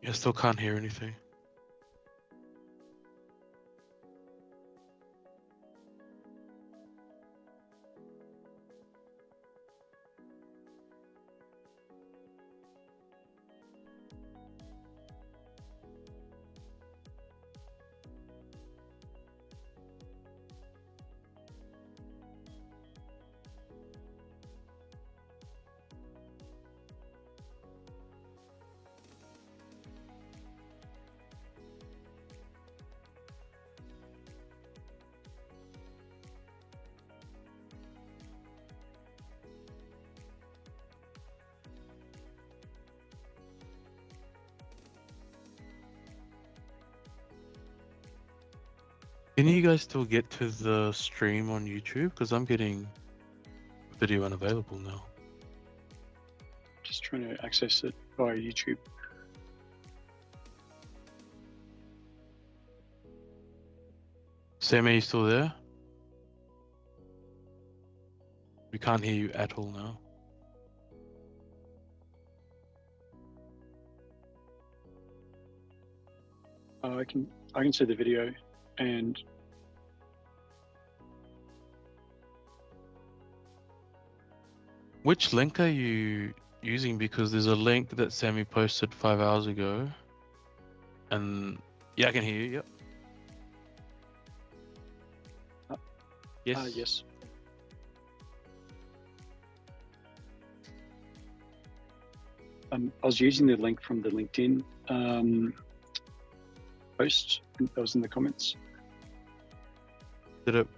I still can't hear anything. Can you guys still get to the stream on YouTube? Because I'm getting video unavailable now. Just trying to access it via YouTube. Sammy, are you still there? We can't hear you at all now. I can see the video, and Which link are you using? Because there's a link that Sammy posted 5 hours ago. And yeah, I can hear you. Yep. Yes. yes. I was using the link from the LinkedIn post that was in the comments. Did it?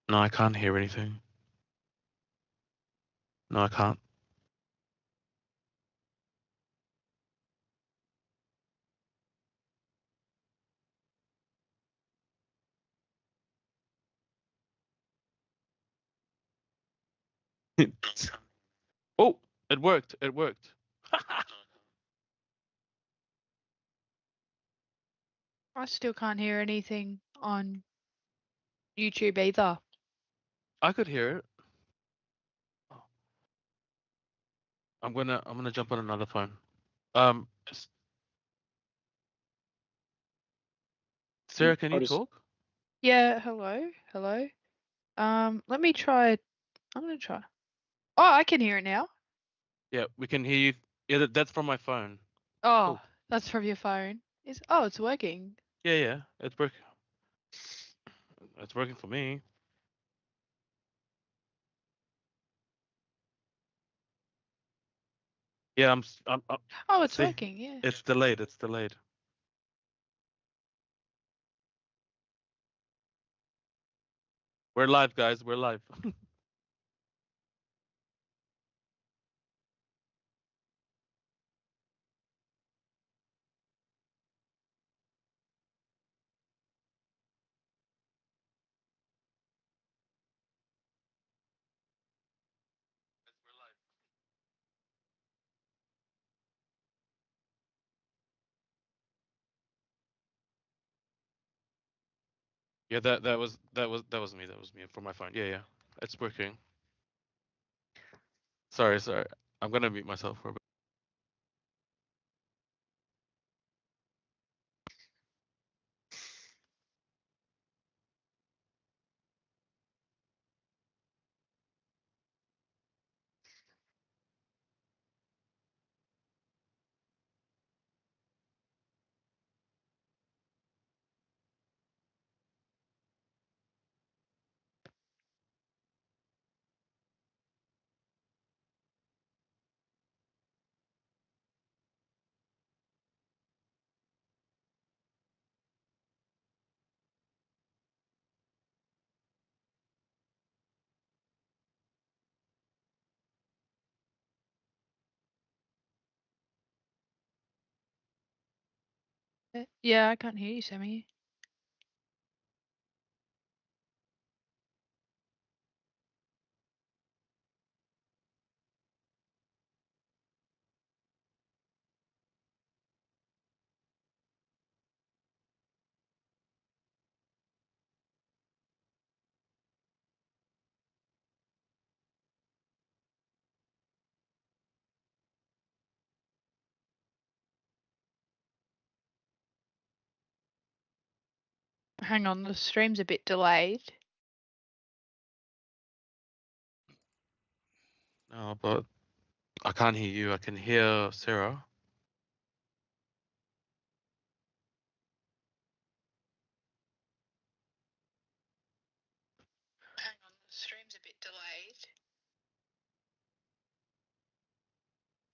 No, I can't hear anything. No, I can't. Oh, it worked. It worked. I still can't hear anything on YouTube either. I could hear it. I'm gonna jump on another phone. Sarah, can you talk? Yeah, hello. Let me try. I'm gonna try. Oh, I can hear it now. Yeah, we can hear you. Yeah, that's from my phone. Oh, that's from your phone. It's working. Yeah, it's working. It's working for me. Yeah, I'm Oh, it's see, working. Yeah. it's delayed. It's delayed. We're live, guys. We're live. Yeah, that was me. That was me from my phone. Yeah, it's working. Sorry. I'm gonna mute myself for a bit. Yeah, I can't hear you, Sammy. Hang on, the stream's a bit delayed. No, but I can't hear you. I can hear Sarah. Hang on, the stream's a bit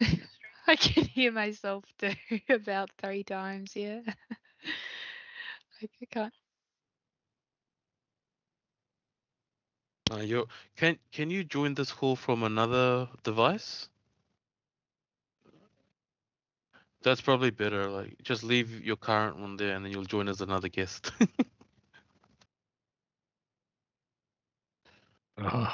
delayed. I can hear myself too about 3 times, yeah. I can't. Can you join this call from another device? That's probably better. Like, just leave your current one there, and then you'll join as another guest. Ugh.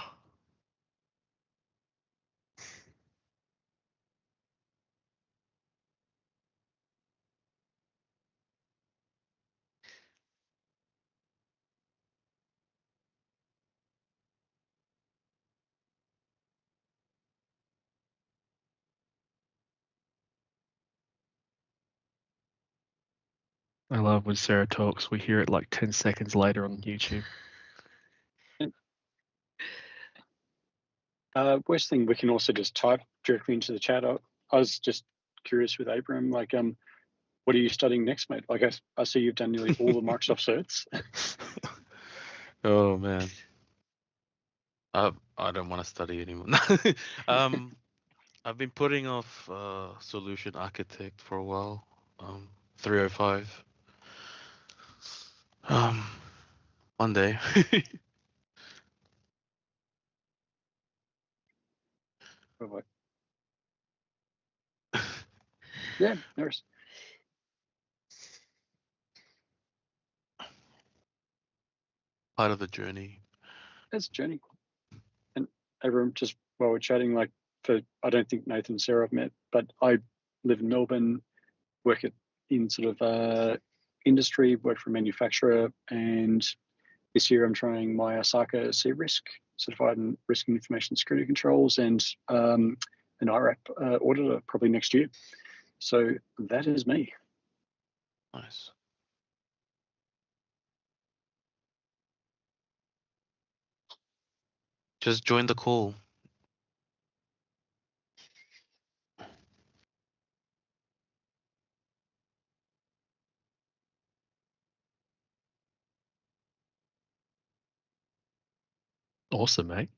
I love when Sarah talks. We hear it like 10 seconds later on YouTube. Worst thing, we can also just type directly into the chat. I was just curious with Abram, like, what are you studying next, mate? Like, I see you've done nearly all the Microsoft certs. Oh man, I don't want to study anymore. I've been putting off solution architect for a while. 305. One day. Bye-bye. Yeah, no worries. Part of the journey. It's a journey. And everyone, just while we're chatting, like, I don't think Nathan and Sarah have met, but I live in Melbourne, work in sort of industry, work for a manufacturer, and this year I'm trying my Osaka C-Risk, certified in risk and information security controls, and an IRAP auditor probably next year. So that is me. Nice. Just join the call. Awesome, mate.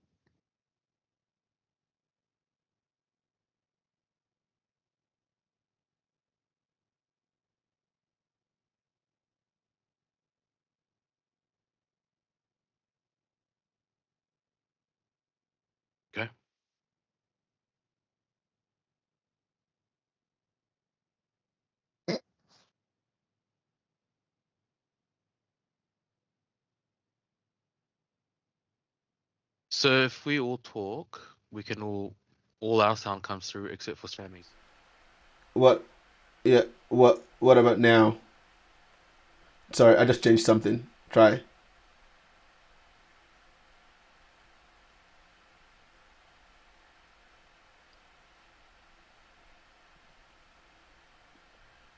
Okay. So if we all talk, we can all our sound comes through except for Sammy's. What? Yeah. What about now? Sorry, I just changed something. Try.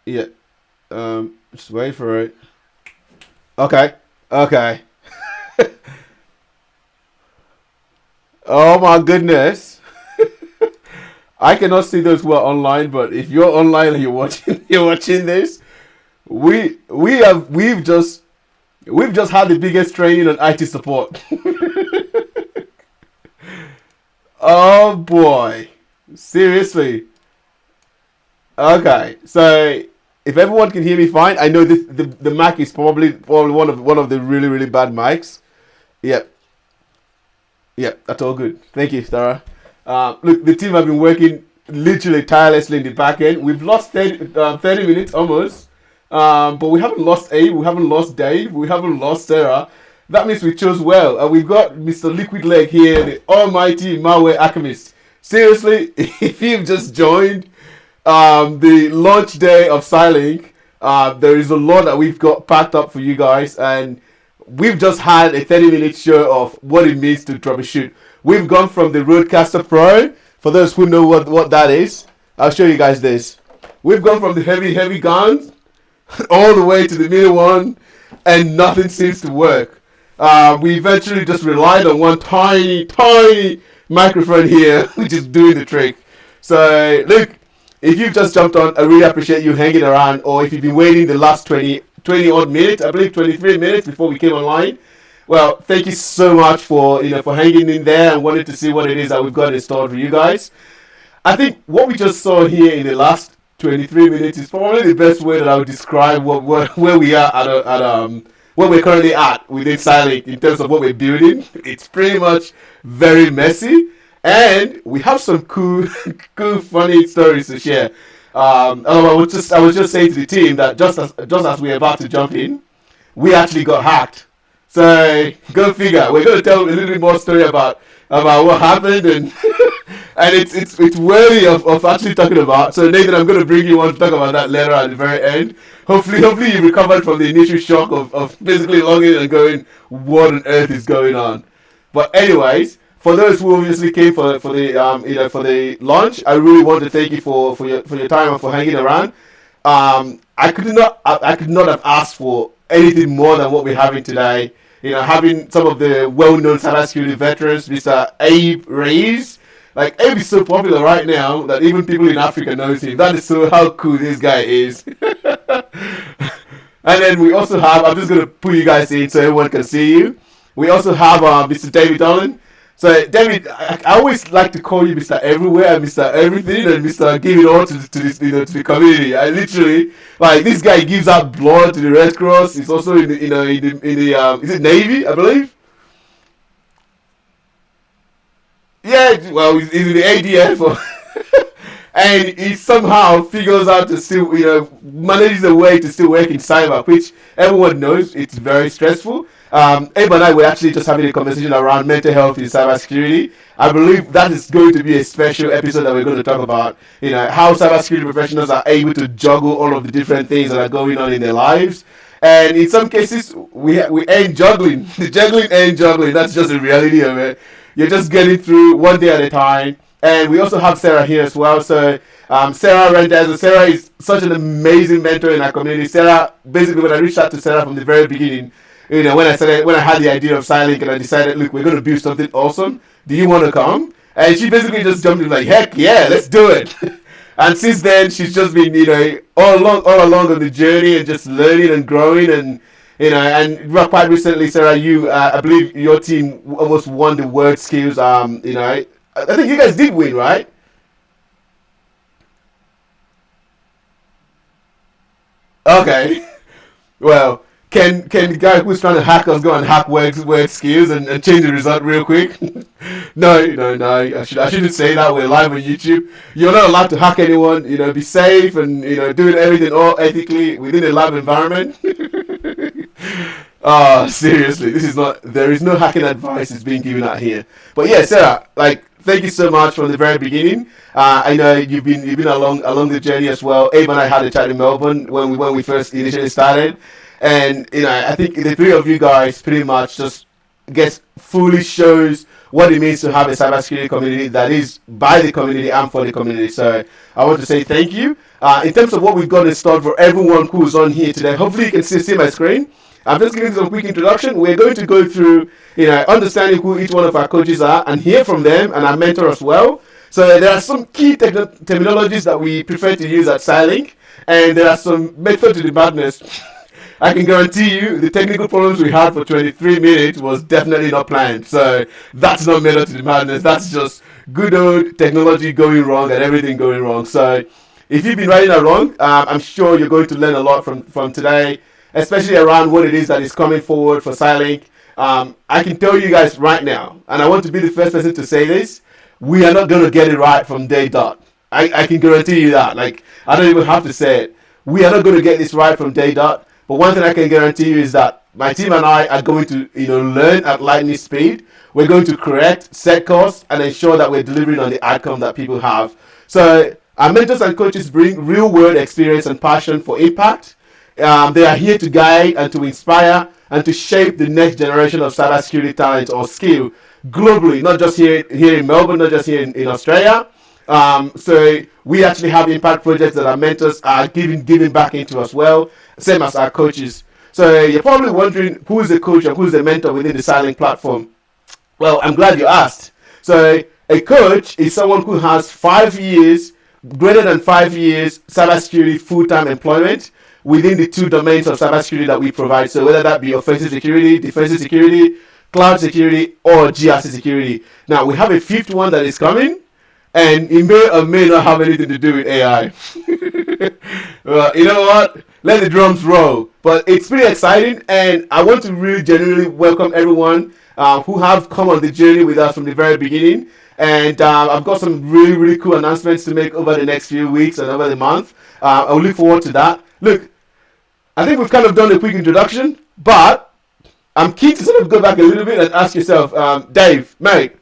Yeah. Just wait for it. Okay. Oh my goodness. I cannot see those who are online, but if you're online and you're watching this, we've just had the biggest training on IT support. Oh boy. Seriously. Okay. So if everyone can hear me fine, I know the mic is probably one of the really bad mics. Yep. That's all good. Thank you, Sarah. Look, the team have been working literally tirelessly in the back end. We've lost 30 minutes almost, but we haven't lost Abe, we haven't lost Dave, we haven't lost Sarah. That means we chose well. We've got Mr. Liquid Leg here, the almighty malware alchemist. Seriously, if you've just joined the launch day of CyLynk, there is a lot that we've got packed up for you guys, and we've just had a 30-minute show of what it means to troubleshoot. We've gone from the Roadcaster Pro, for those who know what that is. I'll show you guys this. We've gone from the heavy guns all the way to the middle one, and nothing seems to work. We eventually just relied on one tiny microphone here, which is doing the trick. So, look, if you've just jumped on, I really appreciate you hanging around, or if you've been waiting the last 20 odd minutes, I believe 23 minutes before we came online. Well, thank you so much for hanging in there and wanting to see what it is that we've got installed for you guys. I think what we just saw here in the last 23 minutes is probably the best way that I would describe where we are at where we're currently at within CyLynk in terms of what we're building. It's pretty much very messy, and we have some cool funny stories to share. I was just saying to the team that just as we're about to jump in, we actually got hacked. So go figure. We're going to tell a little bit more story about what happened, and and it's worthy of actually talking about. So Nathan, I'm going to bring you on to talk about that later at the very end. Hopefully you recovered from the initial shock of basically logging in and going, what on earth is going on? But anyways, for those who obviously came for the launch, I really want to thank you for your time and for hanging around. I could not have asked for anything more than what we're having today. Having some of the well-known cybersecurity veterans, Mr. Abe Reyes. Like, Abe is so popular right now that even people in Africa knows him. That is so how cool this guy is. And then we also have, I'm just going to put you guys in so everyone can see you. We also have Mr. David Allen. So, David, I always like to call you Mr. Everywhere and Mr. Everything and Mr. Give It All to the community. I literally, like, this guy gives out blood to the Red Cross. He's also in the is it Navy, I believe? Yeah, well, he's in the ADF, and he somehow figures out to still, manages a way to still work in cyber, which everyone knows it's very stressful. Abe and I were actually just having a conversation around mental health in cybersecurity. I believe that is going to be a special episode that we're going to talk about, how cybersecurity professionals are able to juggle all of the different things that are going on in their lives. And in some cases, we end juggling. The juggling and juggling. That's just the reality of it. You're just getting through one day at a time. And we also have Sarah here as well. So Sarah Rendez. Sarah is such an amazing mentor in our community. Sarah, basically, when I reached out to Sarah from the very beginning, when I had the idea of CyLynk and I decided, look, we're going to build something awesome. Do you want to come? And she basically just jumped in like, heck yeah, let's do it. And since then, she's just been, all along on the journey and just learning and growing. And, and quite recently, Sarah, I believe your team almost won the Word Skills. I think you guys did win, right? Okay. Well, can the guy who's trying to hack us go and hack word skills and change the result real quick? No. I shouldn't say that. We're live on YouTube. You're not allowed to hack anyone. Be safe and doing everything all ethically within a lab environment. Seriously, there is no hacking advice is being given out here. But yeah, Sarah, thank you so much from the very beginning. I know you've been along the journey as well. Abe and I had a chat in Melbourne when we first initially started. And I think the three of you guys pretty much just fully shows what it means to have a cybersecurity community that is by the community and for the community. So I want to say thank you. In terms of what we've got installed for everyone who's on here today, hopefully you can see my screen. I'm just giving some quick introduction. We're going to go through, understanding who each one of our coaches are and hear from them and our mentor as well. So there are some key terminologies that we prefer to use at CyLynk, and there are some method to the madness. I can guarantee you the technical problems we had for 23 minutes was definitely not planned. So that's not method to the madness. That's just good old technology going wrong and everything going wrong. So if you've been riding along, I'm sure you're going to learn a lot from today, especially around what it is that is coming forward for CyLynk. I can tell you guys right now, and I want to be the first person to say this, we are not going to get it right from day dot. I can guarantee you that. I don't even have to say it. We are not going to get this right from day dot. But one thing I can guarantee you is that my team and I are going to, learn at lightning speed. We're going to correct, set course, and ensure that we're delivering on the outcome that people have. So our mentors and coaches bring real-world experience and passion for impact. They are here to guide and to inspire and to shape the next generation of cybersecurity talent or skill globally, not just here in Melbourne, not just here in Australia. So we actually have impact projects that our mentors are giving back into as well, same as our coaches. So you're probably wondering who is the coach and who is the mentor within the CyLynk platform. Well, I'm glad you asked. So a coach is someone who has greater than 5 years cybersecurity full-time employment within the two domains of cybersecurity that we provide. So whether that be offensive security, defensive security, cloud security, or GRC security. Now we have a fifth one that is coming. And it may or may not have anything to do with AI. Well, you know what? Let the drums roll. But it's pretty exciting, and I want to really genuinely welcome everyone who have come on the journey with us from the very beginning. And I've got some really, really cool announcements to make over the next few weeks and over the month. I'll look forward to that. Look, I think we've kind of done a quick introduction, but I'm keen to sort of go back a little bit and ask yourself, Dave, mate,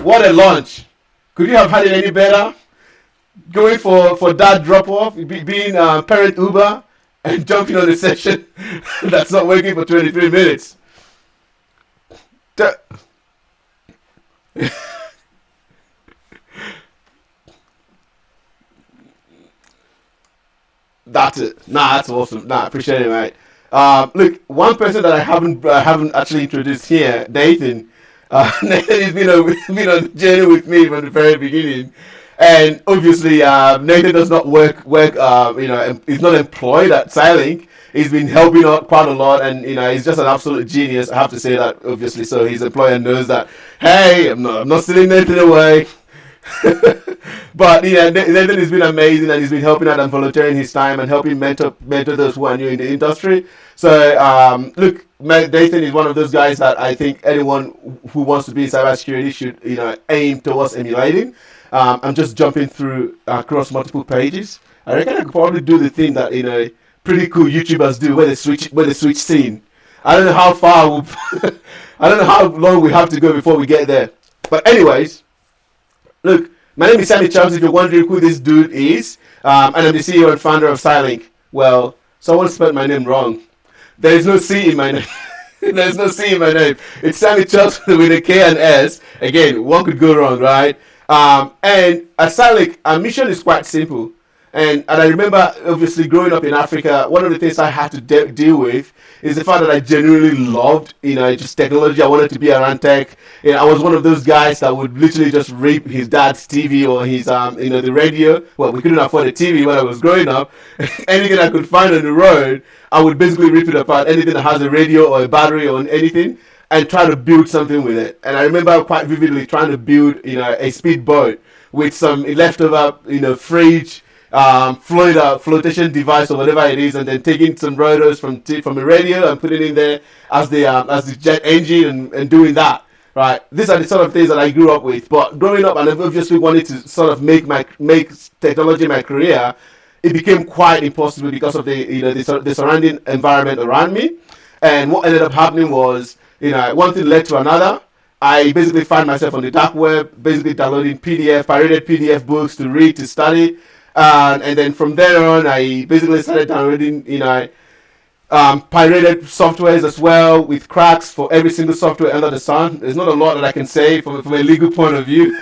what a launch. Could you have had it any better? Going for that drop-off, being parent Uber, and jumping on a session that's not working for 23 minutes. That's it. That's awesome. I appreciate it, mate. Look, one person that I haven't actually introduced here, Nathan. Nathan has been on the journey with me from the very beginning, and obviously Nathan does not work. He's not employed at CyLynk. He's been helping out quite a lot, and he's just an absolute genius. I have to say that, obviously, so his employer knows that. Hey, I'm not stealing Nathan away. But Nathan has been amazing, and he's been helping out and volunteering his time and helping mentor those who are new in the industry. So look. Nathan is one of those guys that I think anyone who wants to be in cybersecurity should, aim towards emulating. I'm just jumping through across multiple pages. I reckon I could probably do the thing that pretty cool YouTubers do, where they switch scene. I don't know how far I don't know how long we have to go before we get there. But anyways, look, my name is Sammy Chuks. If you're wondering who this dude is, and I'm the CEO and founder of CyLynk. Well, someone spelled my name wrong. There is no C in my name. There's no C in my name. It's Sammy Chuks with a K and S. Again, one could go wrong, right? And at CyLynk, our mission is quite simple. And I remember, obviously, growing up in Africa, one of the things I had to deal with is the fact that I genuinely loved, just technology. I wanted to be around tech. I was one of those guys that would literally just rip his dad's TV or his, the radio. Well, we couldn't afford a TV when I was growing up. Anything I could find on the road, I would basically rip it apart. Anything that has a radio or a battery or anything, and try to build something with it. And I remember quite vividly trying to build, a speedboat with some leftover, fridge, flotation device or whatever it is, and then taking some rotors from a radio and putting it in there as the jet engine and doing that. Right, these are the sort of things that I grew up with. But growing up, and I obviously wanted to sort of make technology my career, it became quite impossible because of the surrounding environment around me. And what ended up happening was, one thing led to another. I basically found myself on the dark web, basically downloading pirated PDF books to read, to study. And then from there on, I basically started downloading, pirated softwares as well, with cracks for every single software under the sun. There's not a lot that I can say from a legal point of view,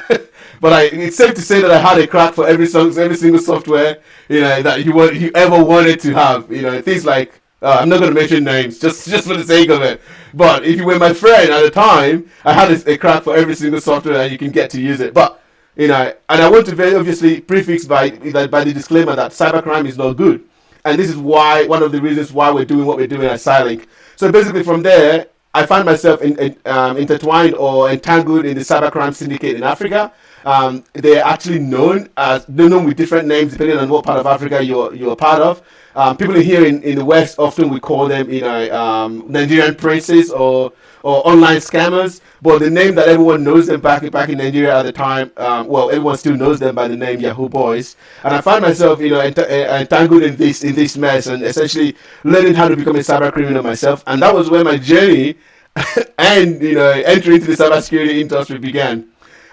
but it's safe to say that I had a crack for every single software, that you ever wanted to have. Things like, I'm not going to mention names, just for the sake of it. But if you were my friend at the time, I had a crack for every single software and you can get to use it. But and I want to very obviously prefix by the disclaimer that cybercrime is not good. And this is one of the reasons why we're doing what we're doing at CyLynk. So basically from there, I find myself intertwined or entangled in the cybercrime syndicate in Africa. They're actually known with different names depending on what part of Africa you're a part of. People here in the West often we call them, Nigerian princes or online scammers. But the name that everyone knows them back in Nigeria at the time, everyone still knows them by the name Yahoo Boys. And I find myself, entangled in this mess and essentially learning how to become a cyber criminal myself. And that was where my journey and entry into the cybersecurity industry began.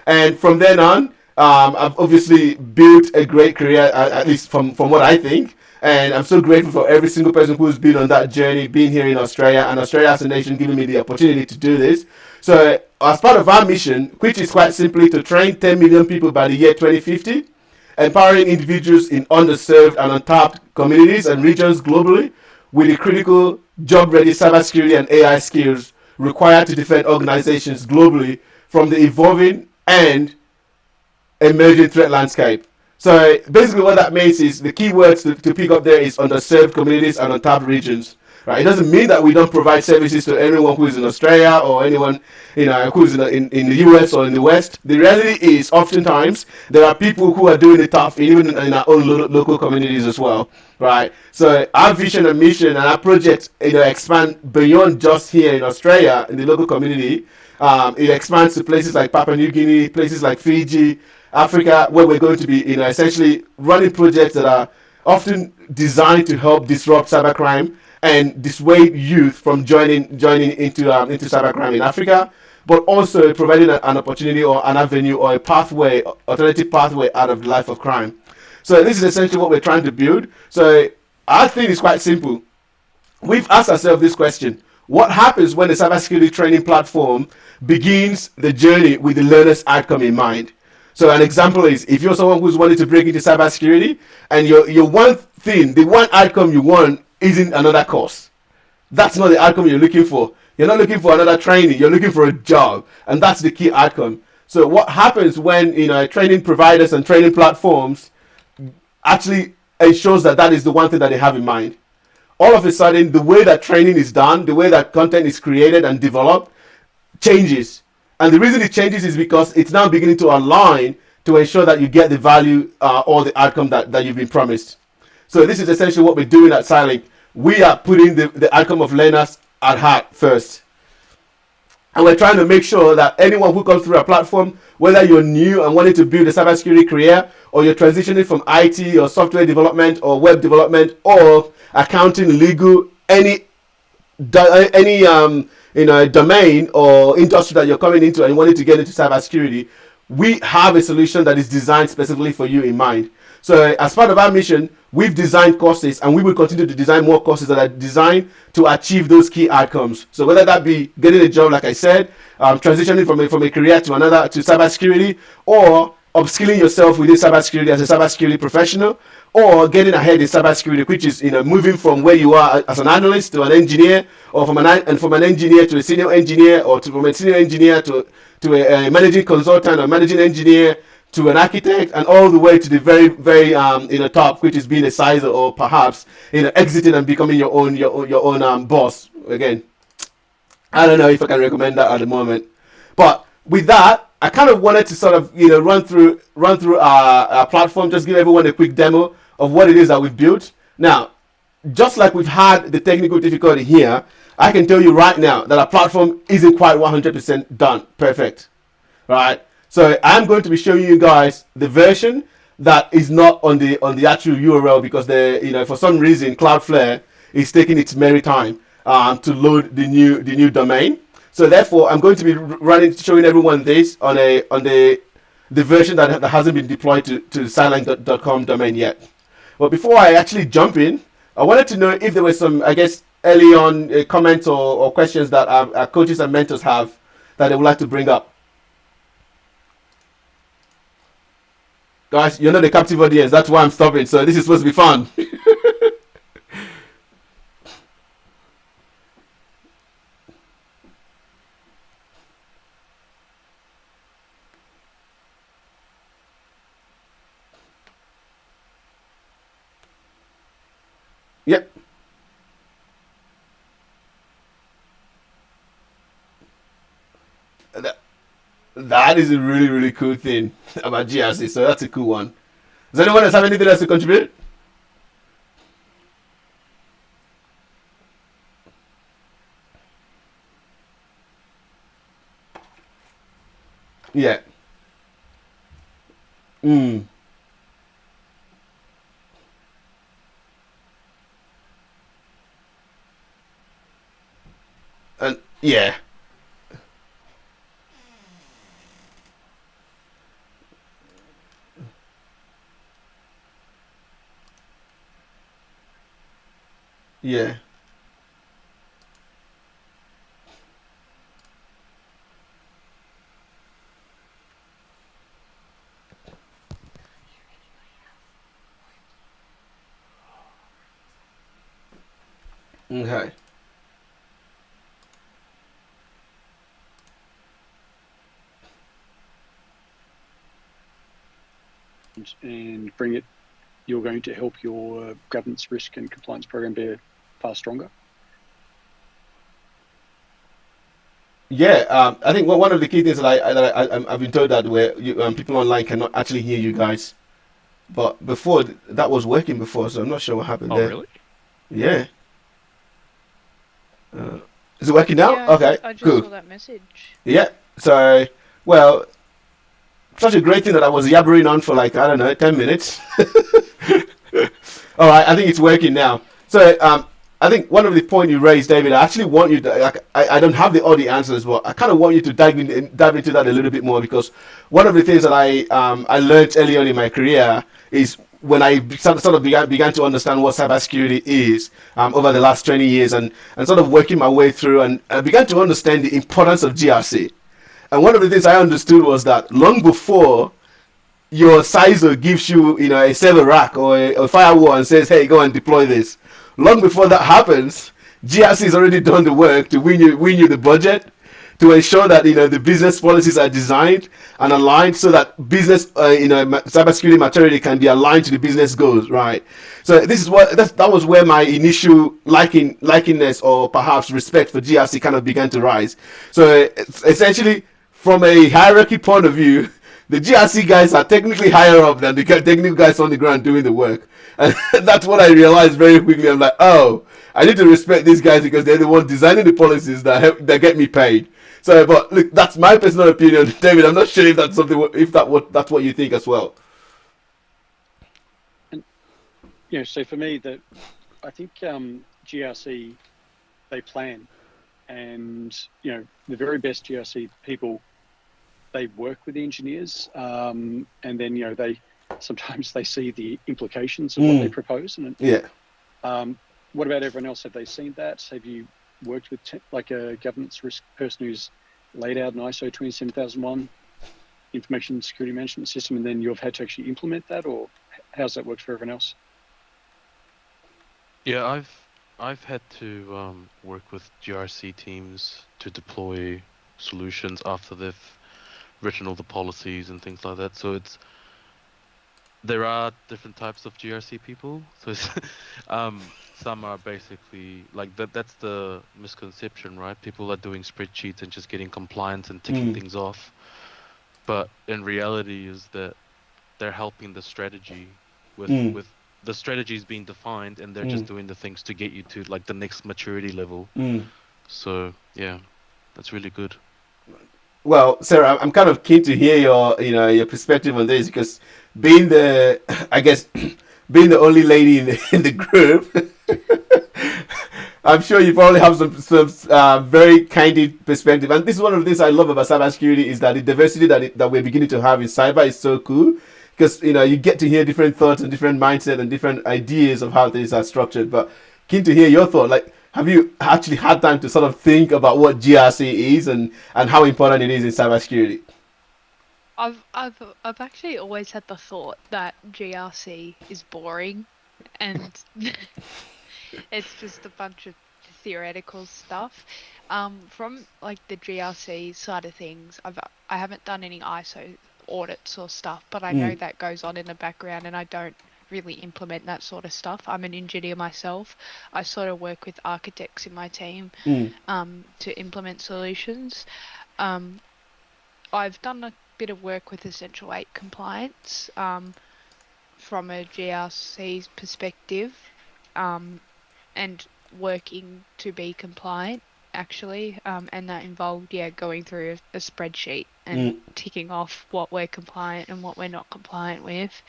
And from then on, I've obviously built a great career, at least from what I think. And I'm so grateful for every single person who's been on that journey, being here in Australia, and Australia as a nation giving me the opportunity to do this. So as part of our mission, which is quite simply to train 10 million people by the year 2050, empowering individuals in underserved and untapped communities and regions globally with the critical job-ready cybersecurity and AI skills required to defend organizations globally from the evolving and emerging threat landscape. So basically what that means is the key words to pick up there is underserved communities and untapped regions. Right? It doesn't mean that we don't provide services to anyone who is in Australia or anyone who's in the US or in the West. The reality is oftentimes there are people who are doing it tough even in our own local communities as well. Right? So our vision and mission and our project expand beyond just here in Australia in the local community. It expands to places like Papua New Guinea, places like Fiji, Africa, where we're going to be essentially running projects that are often designed to help disrupt cybercrime and dissuade youth from joining into cybercrime in Africa, but also providing an opportunity or an avenue or alternative pathway out of the life of crime. So this is essentially what we're trying to build. So our thing is quite simple. We've asked ourselves this question: what happens when the cybersecurity training platform begins the journey with the learner's outcome in mind? So an example is, if you're someone who's wanting to break into cybersecurity and your one thing, the one outcome you want isn't another course. That's not the outcome you're looking for. You're not looking for another training, you're looking for a job. And that's the key outcome. So what happens when training providers and training platforms actually ensures that is the one thing that they have in mind? All of a sudden, the way that training is done, the way that content is created and developed changes. And the reason it changes is because it's now beginning to align to ensure that you get the value or the outcome that you've been promised. So this is essentially what we're doing at CyLynk. We are putting the outcome of learners at heart first. And we're trying to make sure that anyone who comes through our platform, whether you're new and wanting to build a cybersecurity career, or you're transitioning from IT or software development or web development or accounting, legal, any domain or industry that you're coming into and you wanting to get into cybersecurity, we have a solution that is designed specifically for you in mind. So as part of our mission, we've designed courses, and we will continue to design more courses that are designed to achieve those key outcomes. So whether that be getting a job, like I said, transitioning from a career to another, to cybersecurity, or upskilling yourself within cybersecurity as a cybersecurity professional, or getting ahead in cybersecurity, which is moving from where you are as an analyst to an engineer, or from an engineer to a senior engineer, or from a senior engineer to a managing consultant or managing engineer, to an architect, and all the way to the very, very top, which is being a CISO, or perhaps exiting and becoming your own boss. Again, I don't know if I can recommend that at the moment, but with that, I kind of wanted to sort of run through our platform, just give everyone a quick demo of what it is that we've built. Now, just like we've had the technical difficulty here, I can tell you right now that our platform isn't quite 100% done perfect, right? So I'm going to be showing you guys the version that is not on the actual URL, because for some reason Cloudflare is taking its merry time to load the new domain. So therefore, I'm going to be showing everyone this on the version that hasn't been deployed to CyLynk.com domain yet. But before I actually jump in, I wanted to know if there were some, I guess, early on comments or questions that our coaches and mentors have that they would like to bring up. Guys, you're not a captive audience. That's why I'm stopping. So this is supposed to be fun. Yep. That is a really, really cool thing about GRC. So that's a cool one. Does anyone else have anything else to contribute? Yeah. And yeah. Yeah. Okay. And bring it, you're going to help your governance, risk and compliance program be far stronger. Yeah, I think one of the key things that I've been told that where people online cannot actually hear you guys, but before that was working before, so I'm not sure what happened there. Oh, really? Yeah. Is it working now? Yeah, Okay, I just cool. saw that message. Yeah. So, well, such a great thing that I was yabbering on for like, I don't know, 10 minutes. All right, I think it's working now. So, I think one of the points you raised, David, I actually want you to, I don't have all the answers, but I kind of want you to dive into that a little bit more, because one of the things that I learned early on in my career is when I sort of began to understand what cybersecurity is over the last 20 years, and sort of working my way through, and I began to understand the importance of GRC. And one of the things I understood was that long before your CISO gives you, a server rack or a firewall and says, "Hey, go and deploy this," long before that happens, GRC has already done the work to win you the budget, to ensure that the business policies are designed and aligned so that business cybersecurity maturity can be aligned to the business goals, right? So this is that was where my initial likingness or perhaps respect for GRC kind of began to rise. So essentially, from a hierarchy point of view, the GRC guys are technically higher up than the technical guys on the ground doing the work. And that's what I realized very quickly. I'm like, oh, I need to respect these guys because they're the ones designing the policies that get me paid. So, but look, that's my personal opinion, David. I'm not sure if that's that's what you think as well. And so for me, I think GRC, they plan, and the very best GRC people, they work with the engineers, and then they sometimes they see the implications of what they propose. And what about everyone else? Have they seen that? Have you worked with like a governance risk person who's laid out an ISO 27001 information security management system, and then you've had to actually implement that, or how's that worked for everyone else? Yeah, I've had to work with GRC teams to deploy solutions after they've written all the policies and things like that. So there are different types of GRC people. So some are basically like that's the misconception, right? People are doing spreadsheets and just getting compliance and ticking things off. But in reality is that they're helping the strategy with the strategies being defined, and they're just doing the things to get you to like the next maturity level. So yeah, that's really good. Well, Sarah, I'm kind of keen to hear your perspective on this, because being the only lady in the group, I'm sure you probably have some very candid perspective. And this is one of the things I love about cybersecurity, is that the diversity that we're beginning to have in cyber is so cool, because you get to hear different thoughts and different mindset and different ideas of how things are structured. But keen to hear your thought. Like, have you actually had time to sort of think about what GRC is and how important it is in cybersecurity? I've actually always had the thought that GRC is boring, and it's just a bunch of theoretical stuff. From like the GRC side of things, I haven't done any ISO audits or stuff, but I know that goes on in the background, and I don't really implement that sort of stuff. I'm an engineer myself. I sort of work with architects in my team to implement solutions. I've done a bit of work with Essential 8 compliance from a GRC perspective, and working to be compliant actually, and that involved going through a spreadsheet and ticking off what we're compliant and what we're not compliant with.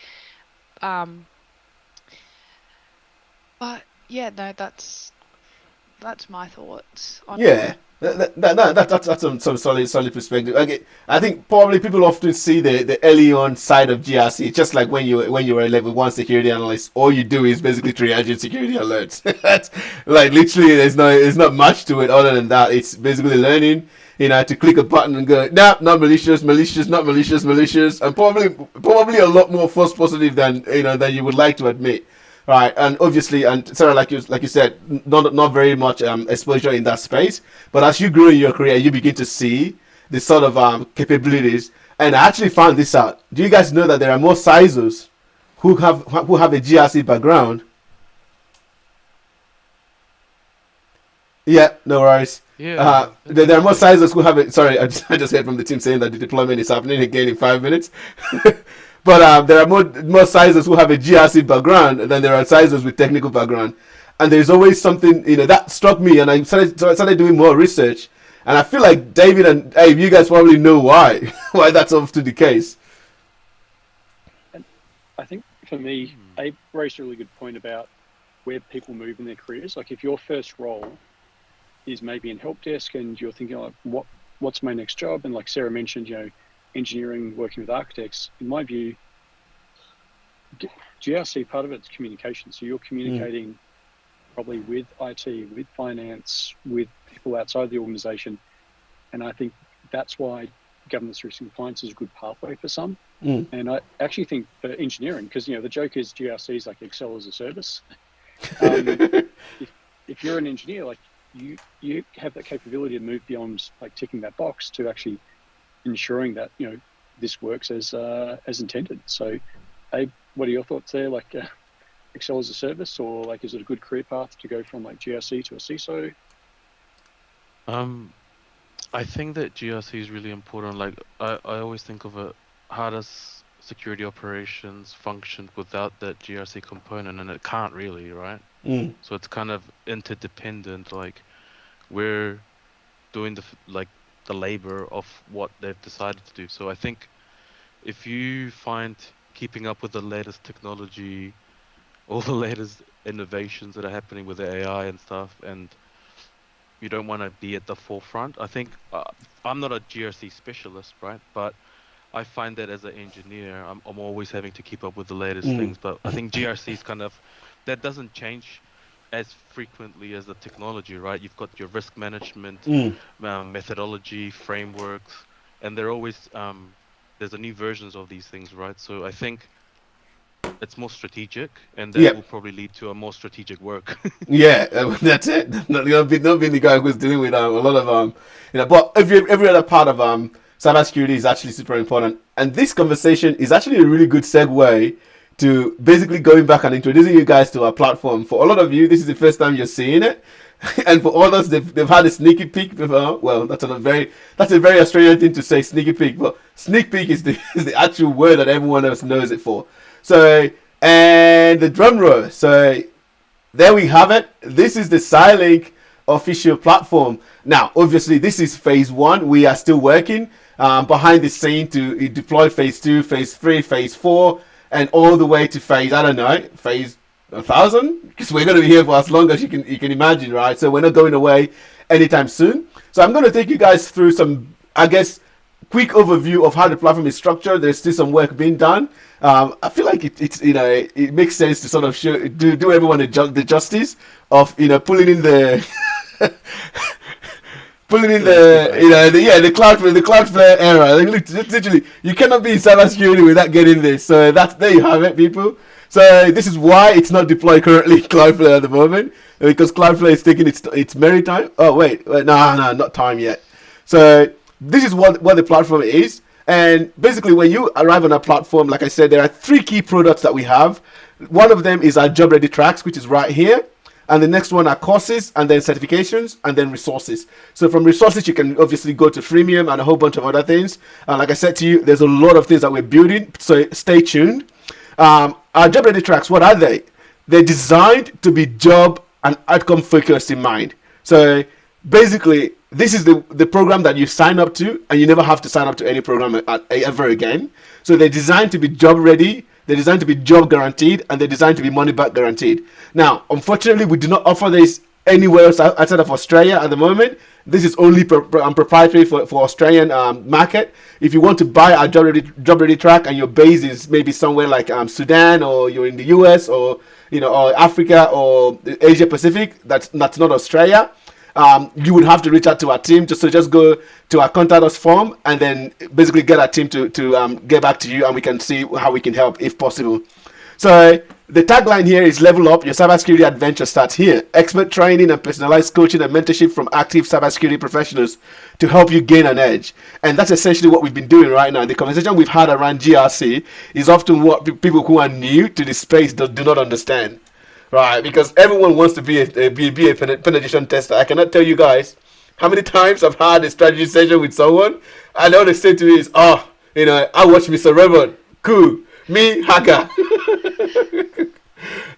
But yeah, no, that's my thoughts on it. That's some solid perspective. Okay, I think probably people often see the early on side of GRC, just like when you were a level 1 security analyst. All you do is basically triaging security alerts. That's like literally there's not much to it other than that. It's basically learning, to click a button and go, nah, not malicious, not malicious, and probably a lot more false positive than you would like to admit. Right, and obviously, and Sarah, like you said, not very much exposure in that space. But as you grow in your career, you begin to see the sort of capabilities. And I actually found this out. Do you guys know that there are more CISOs who have a GRC background? Yeah, no worries. Yeah. There are more CISOs who have it. Sorry, I just heard from the team saying that the deployment is happening again in 5 minutes. But there are more CISOs who have a GRC background than there are CISOs with technical background. And there's always something, that struck me, and I started doing more research. And I feel like David and Abe, you guys probably know why that's often the case. And I think for me, Abe raised a really good point about where people move in their careers. Like if your first role is maybe in help desk and you're thinking like, what's my next job? And like Sarah mentioned, engineering, working with architects, in my view, GRC, part of it's communication. So you're communicating probably with IT, with finance, with people outside the organization. And I think that's why governance risk and compliance is a good pathway for some. And I actually think for engineering, because the joke is GRC is like Excel as a service. If you're an engineer, like you have that capability to move beyond like ticking that box to actually ensuring that this works as intended. So, Abe, what are your thoughts there? Like Excel as a service, or like is it a good career path to go from like GRC to a CISO? I think that GRC is really important. Like I always think of it, how does security operations function without that GRC component, and it can't really, right? Mm. So it's kind of interdependent. Like we're doing the labor of what they've decided to do. So I think if you find keeping up with the latest technology, all the latest innovations that are happening with the AI and stuff, and you don't want to be at the forefront, I think I'm not a GRC specialist, right? But I find that as an engineer, I'm always having to keep up with the latest Mm. things. But I think GRC is kind of that doesn't change as frequently as the technology, right? You've got your risk management Mm. methodology, frameworks, and they're always there's a new versions of these things, right? So I think it's more strategic, and that Yep. will probably lead to a more strategic work. Yeah, that's it. Not being the guy who's dealing with a lot of but every other part of cybersecurity is actually super important. And this conversation is actually a really good segue to basically going back and introducing you guys to our platform. For a lot of you, this is the first time you're seeing it, and for others, they've had a sneaky peek before. Well, that's a very Australian thing to say, sneaky peek. But sneak peek is the actual word that everyone else knows it for. So, and the drum roll. So there we have it. This is the CyLynk official platform. Now, obviously, this is phase 1. We are still working behind the scene to deploy phase 2, phase 3, phase 4, and all the way to phase, I don't know, phase 1,000, because we're going to be here for as long as you can imagine, right? So we're not going away anytime soon. So I'm going to take you guys through some, I guess, quick overview of how the platform is structured. There's still some work being done. I feel like it's it makes sense to sort of do everyone the justice of pulling in the the Cloudflare era. Like, literally, you cannot be in cybersecurity without getting this. So there you have it, people. So this is why it's not deployed currently Cloudflare at the moment, because Cloudflare is taking its merry time. Oh wait, no, not time yet. So this is what the platform is. And basically, when you arrive on a platform, like I said, there are 3 key products that we have. One of them is our job ready tracks, which is right here. And the next one are courses, and then certifications, and then resources. So from resources, you can obviously go to freemium and a whole bunch of other things. And like I said to you, there's a lot of things that we're building. So stay tuned. Our job ready tracks, what are they? They're designed to be job and outcome focused in mind. So basically, this is the program that you sign up to, and you never have to sign up to any program ever again. So they're designed to be job ready, they're designed to be job guaranteed, and they're designed to be money back guaranteed. Now, unfortunately, we do not offer this anywhere else outside of Australia at the moment. This is only proprietary for Australian market. If you want to buy our job ready track and your base is maybe somewhere like Sudan, or you're in the US, or or Africa, or Asia Pacific, that's not Australia. You would have to reach out to our team. Just go to our contact us form, and then basically get our team to get back to you, and we can see how we can help if possible. So the tagline here is level up. Your cybersecurity adventure starts here. Expert training and personalized coaching and mentorship from active cybersecurity professionals to help you gain an edge. And that's essentially what we've been doing right now. The conversation we've had around GRC is often what people who are new to the space do not understand. Right, because everyone wants to be a penetration tester. I cannot tell you guys how many times I've had a strategy session with someone, and all they say to me is, I watch Mr. Robot. Cool. Me, hacker.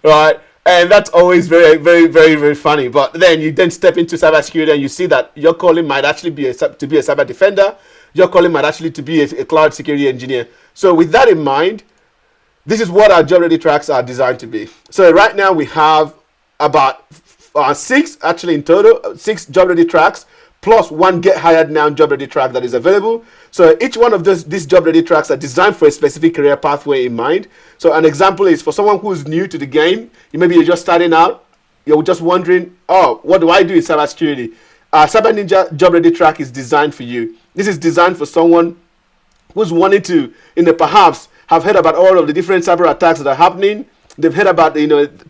Right? And that's always very, very, very, very funny. But then you then step into cybersecurity and you see that your calling might actually be to be a cyber defender. Your calling might actually to be a cloud security engineer. So with that in mind, this is what our job ready tracks are designed to be. So right now we have about 6, actually in total, 6 job ready tracks, plus 1 get hired now job ready track that is available. So each one of these job ready tracks are designed for a specific career pathway in mind. So an example is for someone who's new to the game, you're just starting out, you're just wondering, what do I do in cybersecurity? Cyber Ninja job ready track is designed for you. This is designed for someone who's wanting to, perhaps have heard about all of the different cyber attacks that are happening. They've heard about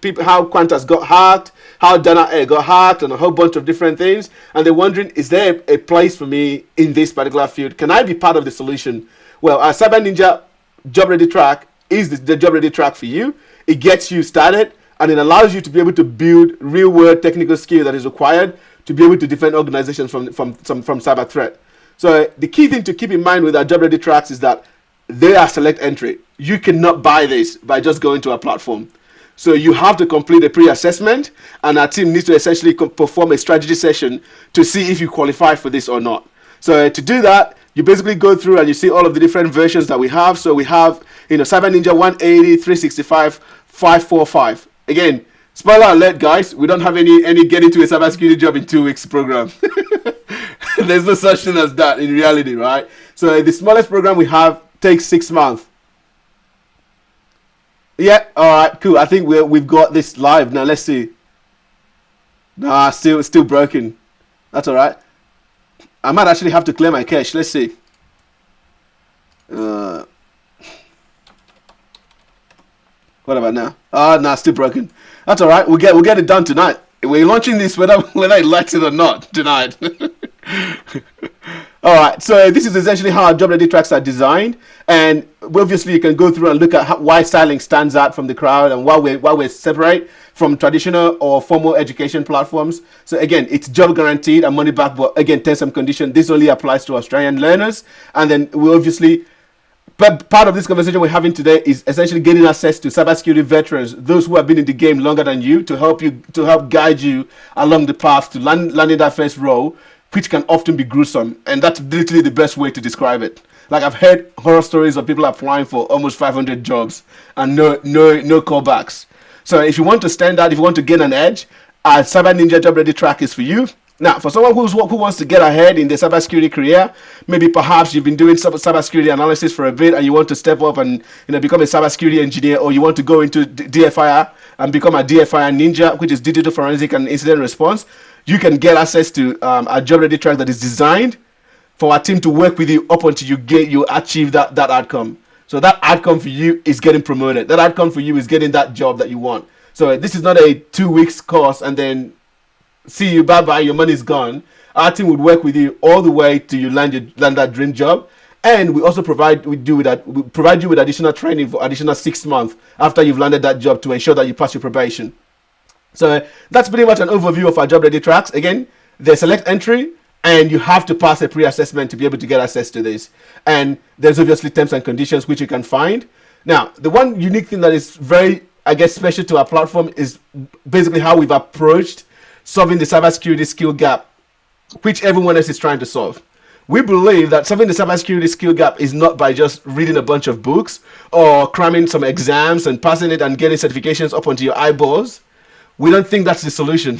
people, how Qantas got hacked, how Dana Air got hacked, and a whole bunch of different things. And they're wondering, is there a place for me in this particular field? Can I be part of the solution? Well, our Cyber Ninja Job Ready Track is the Job Ready Track for you. It gets you started, and it allows you to be able to build real-world technical skill that is required to be able to defend organizations from cyber threat. So the key thing to keep in mind with our Job Ready Tracks is that they are select entry. You cannot buy this by just going to our platform. So you have to complete a pre-assessment, and our team needs to essentially perform a strategy session to see if you qualify for this or not. So to do that, you basically go through and you see all of the different versions that we have. So we have, Cyber Ninja 180, 365, 545. Again, spoiler alert, guys, we don't have any get into a cybersecurity job in 2 weeks program. There's no such thing as that in reality, right? So the smallest program we have takes 6 months. Yeah, all right, cool. I think we've got this live now. Let's see. Nah, still broken. That's all right. I might actually have to clear my cache. Let's see. What about now? Nah, still broken. That's all right. We'll get it done tonight. We're launching this whether it likes it or not tonight. All right. So this is essentially how our job ready tracks are designed, and obviously you can go through and look at why CyLynk stands out from the crowd and why we're separate from traditional or formal education platforms. So again, it's job guaranteed and money back, but again, terms and conditions. This only applies to Australian learners, and then we obviously. But part of this conversation we're having today is essentially getting access to cybersecurity veterans, those who have been in the game longer than you, to help guide you along the path to landing that first role, which can often be gruesome. And that's literally the best way to describe it. Like, I've heard horror stories of people applying for almost 500 jobs and no callbacks. So if you want to stand out, if you want to gain an edge, our Cyber Ninja Job Ready track is for you. Now, for someone who wants to get ahead in their cybersecurity career, maybe perhaps you've been doing cybersecurity analysis for a bit and you want to step up and become a cybersecurity engineer, or you want to go into DFIR and become a DFIR ninja, which is digital forensic and incident response, you can get access to a job ready track that is designed for our team to work with you up until you achieve that outcome. So that outcome for you is getting promoted. That outcome for you is getting that job that you want. So this is not a 2 weeks course and then see you, bye bye, your money's gone. Our team would work with you all the way till you land that dream job, and we also provide you with additional training for additional 6 months after you've landed that job to ensure that you pass your probation. So that's pretty much an overview of our job ready tracks. Again, there's select entry, and you have to pass a pre-assessment to be able to get access to this. And there's obviously terms and conditions which you can find. Now, the one unique thing that is very, special to our platform is basically how we've approached solving the cybersecurity skill gap, which everyone else is trying to solve. We believe that solving the cybersecurity skill gap is not by just reading a bunch of books or cramming some exams and passing it and getting certifications up onto your eyeballs. We don't think that's the solution.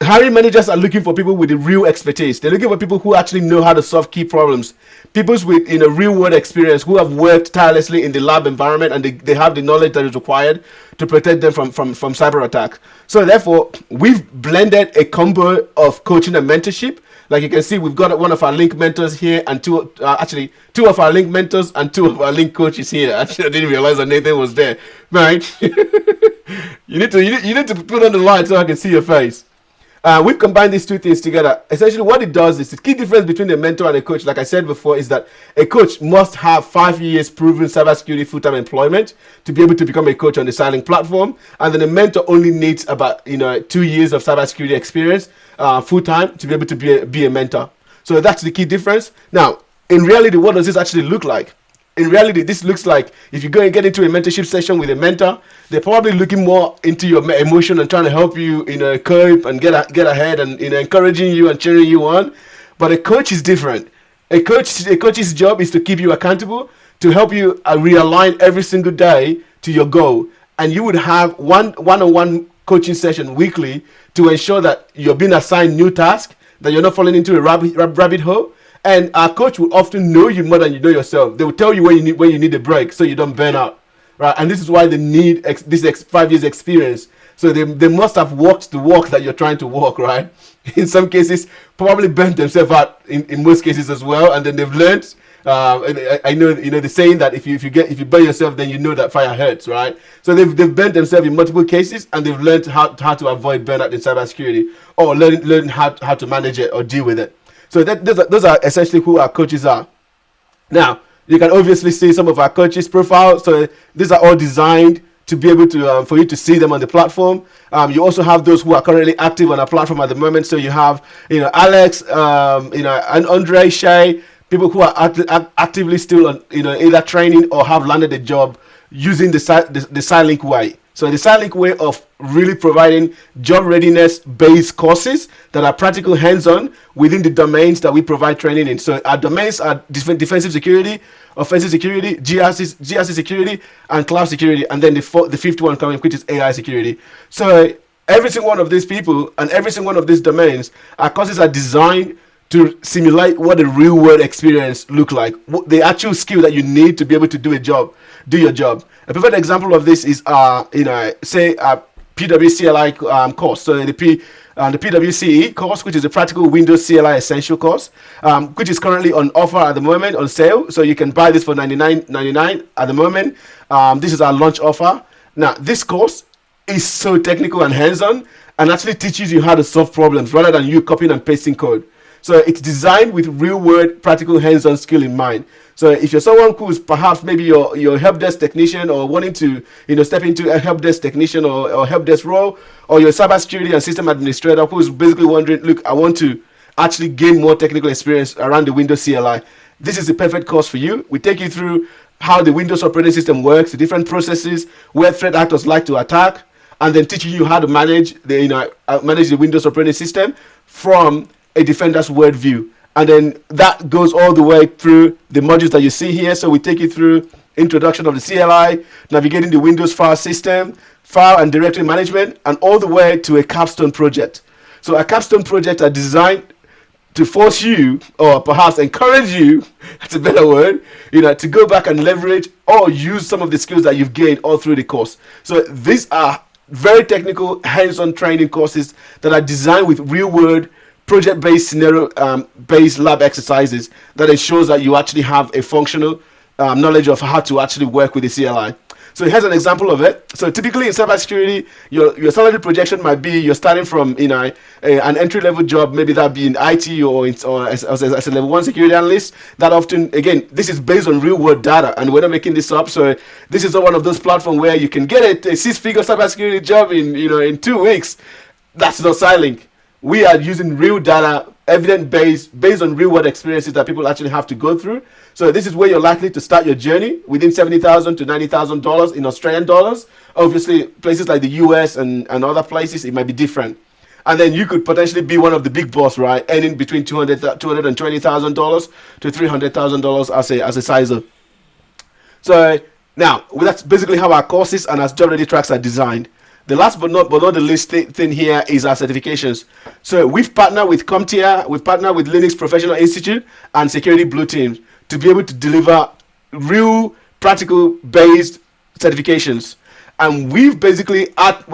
Hiring managers are looking for people with the real expertise. They're looking for people who actually know how to solve key problems. People with real world experience who have worked tirelessly in the lab environment, and they have the knowledge that is required to protect them from cyber attacks. So therefore, we've blended a combo of coaching and mentorship. Like you can see, we've got one of our link mentors here, and two of our link mentors and 2 of our link coaches here. Actually, I didn't realize that Nathan was there. Right? you need to put on the light so I can see your face. We've combined these 2 things together. Essentially, what it does is the key difference between a mentor and a coach, like I said before, is that a coach must have 5 years proven cybersecurity full-time employment to be able to become a coach on the CyLynk platform, and then a mentor only needs about 2 years of cybersecurity experience full-time to be able to be a mentor. So that's the key difference. Now, in reality, what does this actually look like? In reality, this looks like if you go and get into a mentorship session with a mentor, they're probably looking more into your emotion and trying to help you, cope and get ahead and encouraging you and cheering you on. But a coach is different. A coach's job is to keep you accountable, to help you realign every single day to your goal. And you would have one-on-one coaching session weekly to ensure that you're being assigned new tasks, that you're not falling into a rabbit hole. And our coach will often know you more than you know yourself. They will tell you when you need a break so you don't burn out, right? And this is why they need this 5 years experience. So they must have walked the walk that you're trying to walk, right? In some cases, probably burnt themselves out in most cases as well. And then they've learned. And I know the saying that if you burn yourself, then you know that fire hurts, right? So they've burnt themselves in multiple cases, and they've learned how to avoid burnout in cybersecurity, or learn how to manage it or deal with it. So those are essentially who our coaches are. Now, you can obviously see some of our coaches' profiles. So these are all designed to be able to for you to see them on the platform. You also have those who are currently active on our platform at the moment. So you have Alex, and Andre, Shay, people who are actively still on either training or have landed a job using the CyLynk way. So the CyLynk way of really providing job readiness based courses that are practical hands-on within the domains that we provide training in. So our domains are defensive security, offensive security, GRC security, and cloud security, and then the fifth one coming, which is AI security. So every single one of these people and every single one of these domains, our courses are designed to simulate what a real world experience look like, the actual skill that you need to be able to do your job. A perfect example of this is say a PWCLI course. So the PWCE course, which is a practical Windows CLI essential course, which is currently on offer at the moment, on sale. So you can buy this for $99.99 at the moment. This is our launch offer. Now this course is so technical and hands-on, and actually teaches you how to solve problems rather than you copying and pasting code. So it's designed with real-world practical hands-on skill in mind. So if you're someone who's perhaps maybe your help desk technician, or wanting to step into a help desk technician or help desk role, or your cybersecurity and system administrator who's basically wondering, look, I want to actually gain more technical experience around the Windows CLI, this is the perfect course for you. We take you through how the Windows operating system works, the different processes, where threat actors like to attack, and then teaching you how to manage the Windows operating system from a defender's worldview. And then that goes all the way through the modules that you see here. So we take you through introduction of the CLI, navigating the Windows file system, file and directory management, and all the way to a capstone project. So a capstone project are designed to force you, or perhaps encourage you, that's a better word, to go back and leverage or use some of the skills that you've gained all through the course. So these are very technical hands-on training courses that are designed with real-world project-based scenario-based lab exercises that ensures that you actually have a functional knowledge of how to actually work with the CLI. So here's an example of it. So typically in cybersecurity, your salary projection might be you're starting from an entry-level job, maybe that be in IT or as a level 1 security analyst. That often, again, this is based on real-world data, and we're not making this up. So this is not one of those platforms where you can get a six-figure cybersecurity job in 2 weeks. That's not CyLynk. We are using real data, evidence-based, based on real-world experiences that people actually have to go through. So this is where you're likely to start your journey, within $70,000 to $90,000 in Australian dollars. Obviously, places like the US and other places, it might be different. And then you could potentially be one of the big boss, right? Earning between $220,000 to $300,000 as a sizer. So now, that's basically how our courses and our job-ready tracks are designed. The last but not the least thing here is our certifications. So we've partnered with CompTIA, we've partnered with Linux Professional Institute and Security Blue Team to be able to deliver real practical based certifications. And we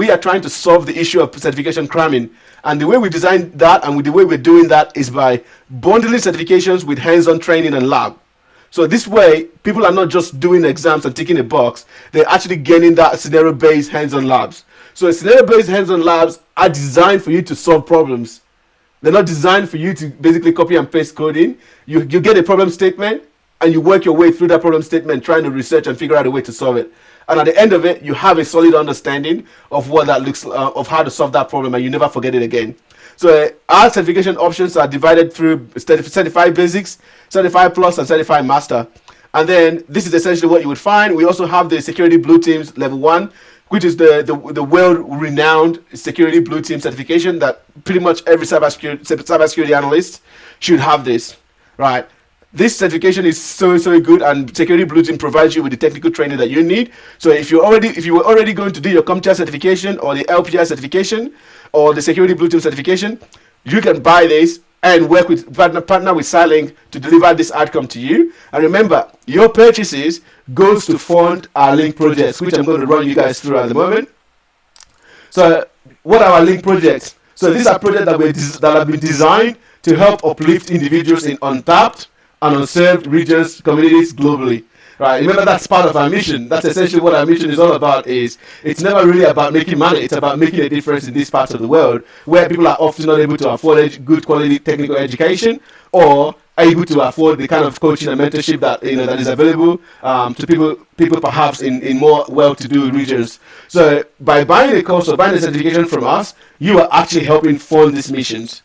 are trying to solve the issue of certification cramming. And the way we designed that and with the way we're doing that is by bundling certifications with hands-on training and lab. So this way, people are not just doing exams and ticking a box, they're actually getting that scenario-based hands-on labs. So scenario-based hands-on labs are designed for you to solve problems. They're not designed for you to basically copy and paste code in. You get a problem statement and you work your way through that problem statement, trying to research and figure out a way to solve it. And at the end of it, you have a solid understanding of what that looks of how to solve that problem, and you never forget it again. So our certification options are divided through Certified Basics, Certified Plus, and Certified Master. And then this is essentially what you would find. We also have the Security Blue Teams Level 1, which is the world-renowned Security Blue Team certification that pretty much every cybersecurity analyst should have this, right? This certification is so good, and Security Blue Team provides you with the technical training that you need. So if you were already going to do your CompTIA certification or the LPI certification or the Security Blue Team certification, you can buy this and work with partner with CyLynk to deliver this outcome to you. And remember, your purchases goes to fund our link projects, which I'm going to run you guys through at the moment. So what are our link projects? So these are projects that have been designed to help uplift individuals in untapped and unserved regions, communities globally. Right? Remember, that's part of our mission. That's essentially what our mission is all about. It's never really about making money. It's about making a difference in these parts of the world where people are often not able to afford good quality technical education, or able to afford the kind of coaching and mentorship that that is available to people perhaps in more well-to-do regions. So by buying a course or buying a certification from us, you are actually helping fund these missions.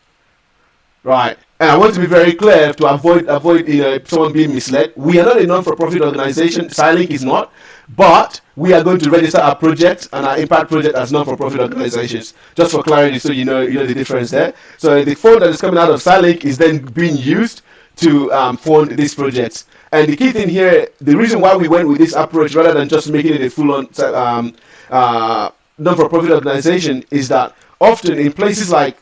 Right. And I want to be very clear to avoid someone being misled. We are not a non-for-profit organization. CyLynk is not, but we are going to register our projects and our impact project as non-for-profit organizations. Just for clarity, so you know the difference there. So the fund that is coming out of CyLynk is then being used to fund these projects. And the key thing here, the reason why we went with this approach rather than just making it a full-on non-for-profit organization is that often in places like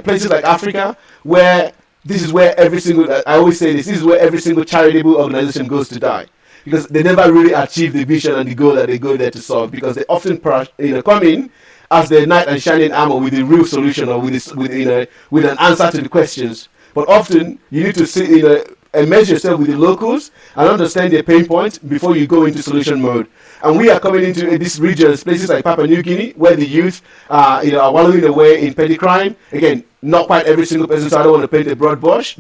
places like Africa, where this is where every single, I always say this is where every single charitable organization goes to die, because they never really achieve the vision and the goal that they go there to solve, because they often come in as the knight and shining armor with the real solution or with an answer to the questions. But often you need to see and measure yourself with the locals and understand their pain points before you go into solution mode. And we are coming into these regions, places like Papua New Guinea, where the youth are wallowing away in petty crime. Again, not quite every single person, so I don't want to paint a broad brush,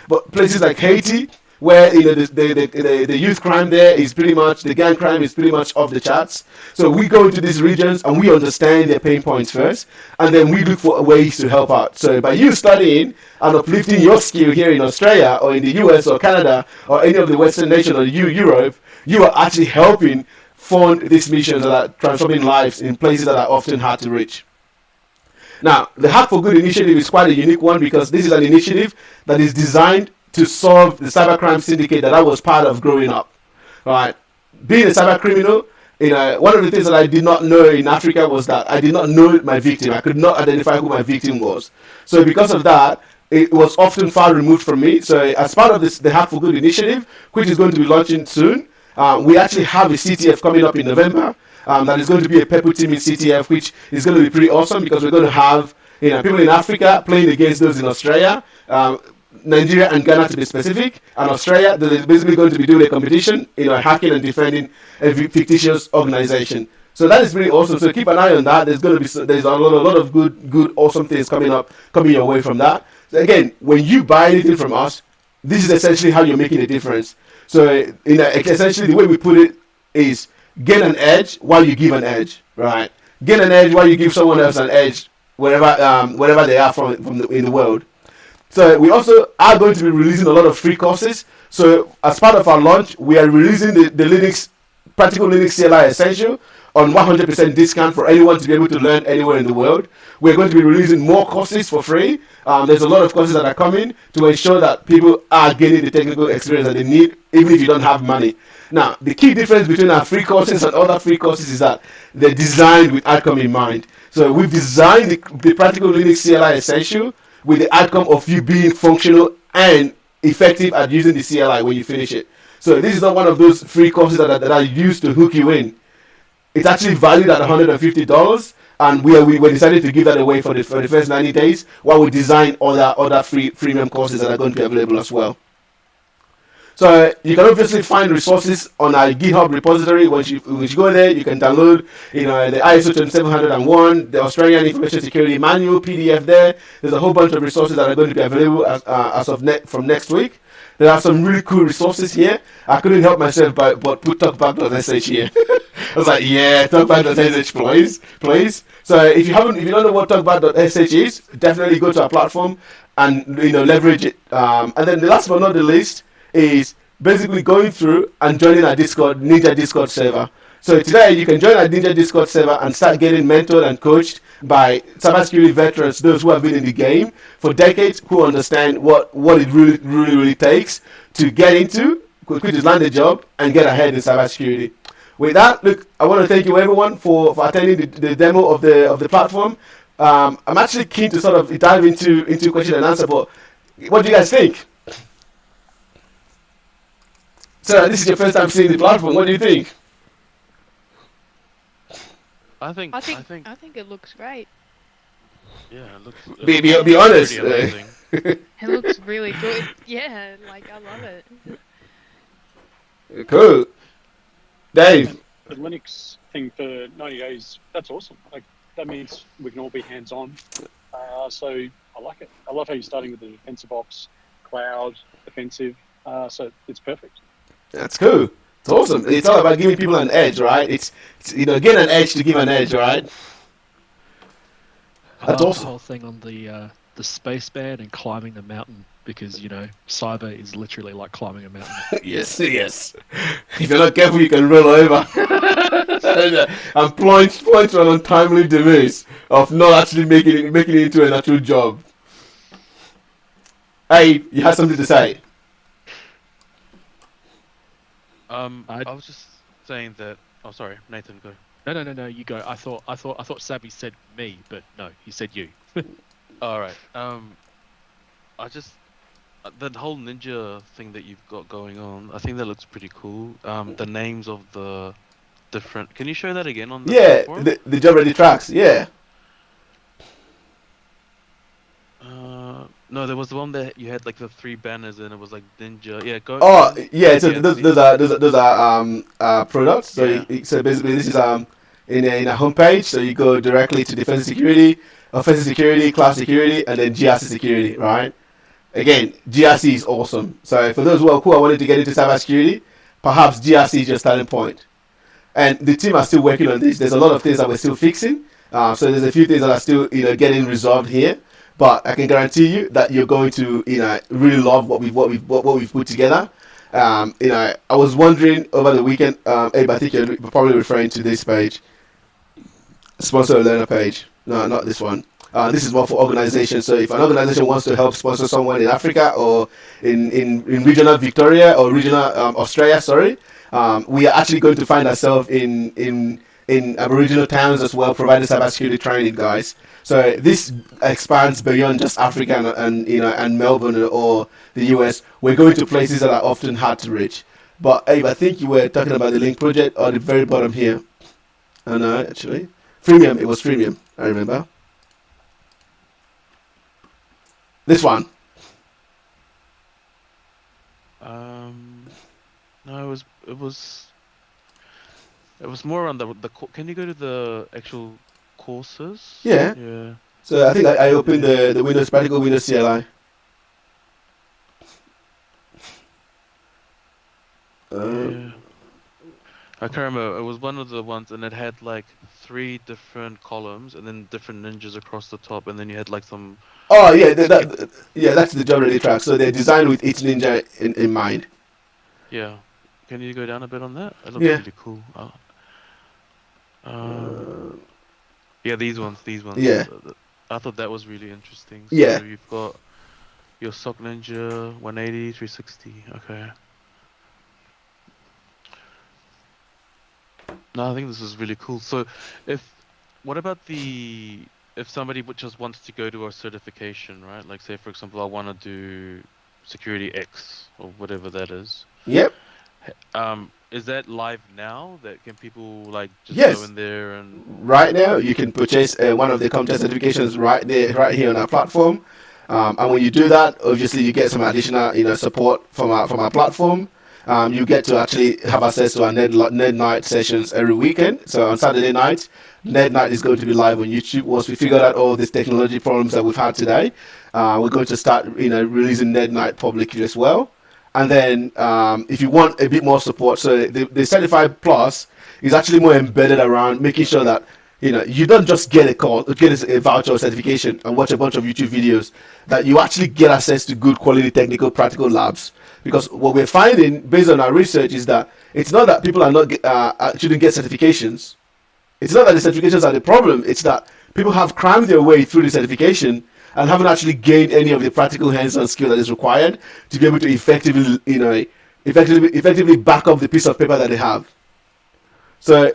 but places like Haiti, where the youth crime there is pretty much, the gang crime is pretty much off the charts. So we go into these regions and we understand their pain points first, and then we look for ways to help out. So by you studying and uplifting your skill here in Australia or in the US or Canada or any of the Western nations or Europe, you are actually helping fund these missions that are transforming lives in places that are often hard to reach. Now, the Hack for Good initiative is quite a unique one, because this is an initiative that is designed to solve the cybercrime syndicate that I was part of growing up. Right? Being a cyber criminal, one of the things that I did not know in Africa was that I did not know my victim. I could not identify who my victim was. So because of that, it was often far removed from me. So as part of the Hack for Good initiative, which is going to be launching soon, we actually have a CTF coming up in November. That is going to be a purple team in CTF, which is going to be pretty awesome, because we're going to have people in Africa playing against those in Australia, Nigeria and Ghana to be specific, and Australia. They're basically going to be doing a competition, hacking and defending a fictitious organization. So that is pretty awesome. So keep an eye on that. There's a lot of good, awesome things coming your way from that. So again, when you buy anything from us, this is essentially how you're making a difference. So essentially the way we put it is, gain an edge while you give an edge, right? Gain an edge while you give someone else an edge, wherever they are in the world. So we also are going to be releasing a lot of free courses. So as part of our launch, we are releasing the Linux Practical Linux CLI Essential on 100% discount for anyone to be able to learn anywhere in the world. We're going to be releasing more courses for free. There's a lot of courses that are coming to ensure that people are getting the technical experience that they need, even if you don't have money. Now, the key difference between our free courses and other free courses is that they're designed with outcome in mind. So we've designed the Practical Linux CLI Essential with the outcome of you being functional and effective at using the CLI when you finish it. So this is not one of those free courses that are used to hook you in. It's actually valued at $150, and we decided to give that away for the first 90 days, while we design other freemium courses that are going to be available as well. So you can obviously find resources on our GitHub repository. Once you go there, you can download the ISO 27701, the Australian Information Security Manual PDF there. There's a whole bunch of resources that are going to be available from next week. There are some really cool resources here. I couldn't help myself but put talkback.sh here. I was like, yeah, talkback.sh please. So if you don't know what talkback.sh is, definitely go to our platform and leverage it. And then the last but not the least is basically going through and joining our Ninja Discord server. So today you can join our Ninja Discord server and start getting mentored and coached by cybersecurity veterans, those who have been in the game for decades, who understand what it really takes to get into, which is land a job and get ahead in cybersecurity. With that, look, I want to thank you everyone for attending the demo of the platform. I'm actually keen to sort of dive into question and answer, but what do you guys think? So this is your first time seeing the platform. What do you think? I think it looks great. Yeah, it looks. Be honest. It looks really good. Yeah, I love it. Cool. Dave. The Linux thing for 90 days, that's awesome. That means we can all be hands-on. So I like it. I love how you're starting with the defensive ops, cloud, offensive. So it's perfect. That's cool. It's awesome. It's all about giving people an edge, right? It's get an edge to give an edge, right? That's awesome. The whole thing on the the spaceman and climbing the mountain because cyber is literally like climbing a mountain. Yes. If you're not careful, you can roll over and plunge to an untimely demise of not actually making it into an actual job. Hey, you had something to say? I was just saying that. Oh, sorry, Nathan, go. No, you go. I thought Sammy said me, but no, he said you. All right. I just the whole ninja thing that you've got going on. I think that looks pretty cool. The names of the different. Can you show that again on the platform? the job ready tracks. Yeah. No, there was the one that you had like the 3 banners and it was like ninja. Yeah, go. Oh, yeah. So Yeah, those are products. So so basically, this is in a homepage. So you go directly to defensive security, offensive security, cloud security, and then GRC security. Right. Again, GRC is awesome. So for those who are wanting to get into cybersecurity, perhaps GRC is your starting point. And the team are still working on this. There's a lot of things that we're still fixing. So there's a few things that are still getting resolved here. But I can guarantee you that you're going to really love what we've put together. I was wondering over the weekend, Abe, I think you're probably referring to this page, sponsor a learner page. No, not this one. This is more for organizations. So if an organization wants to help sponsor someone in Africa or in regional Victoria or regional Australia, we are actually going to find ourselves in Aboriginal towns as well, providing cybersecurity training, guys. So this expands beyond just Africa and Melbourne or the US. We're going to places that are often hard to reach. But Abe, I think you were talking about the link project at the very bottom here. Oh no, actually, freemium. It was freemium. I remember. This one. No, it was more on the. Can you go to the actual courses? Yeah. Yeah. So I think I opened the Windows Practical Windows CLI. Yeah. I can't remember. It was one of the ones, and it had like 3 different columns, and then different ninjas across the top, and then you had like some. Oh yeah, that's the job ready track. So they're designed with each ninja in mind. Yeah. Can you go down a bit on that? It looks really cool. Yeah, these ones. Yeah. I thought that was really interesting. So Yeah. you've got your SOC Ninja 180, 360. Okay. No, I think this is really cool. So, what about if somebody just wants to go to a certification, right? Like, say for example, I want to do Security X or whatever that is. Yep. Is that live now? That can people like just Yes. go in there and Right now, you can purchase one of the CompTIA certifications right here on our platform. And when you do that, obviously you get some additional support from our platform. You get to actually have access to our Ned Night sessions every weekend. So on Saturday night, Ned Night is going to be live on YouTube. Once we figure out all these technology problems that we've had today, we're going to start releasing Ned Night publicly as well. And then if you want a bit more support, so the Certified Plus is actually more embedded around making sure that you don't just get a voucher or certification and watch a bunch of YouTube videos, that you actually get access to good quality technical practical labs. Because what we're finding based on our research is that it's not that people shouldn't get certifications. It's not that the certifications are the problem. It's that people have crammed their way through the certification and haven't actually gained any of the practical hands-on skill that is required to be able to effectively back up the piece of paper that they have. So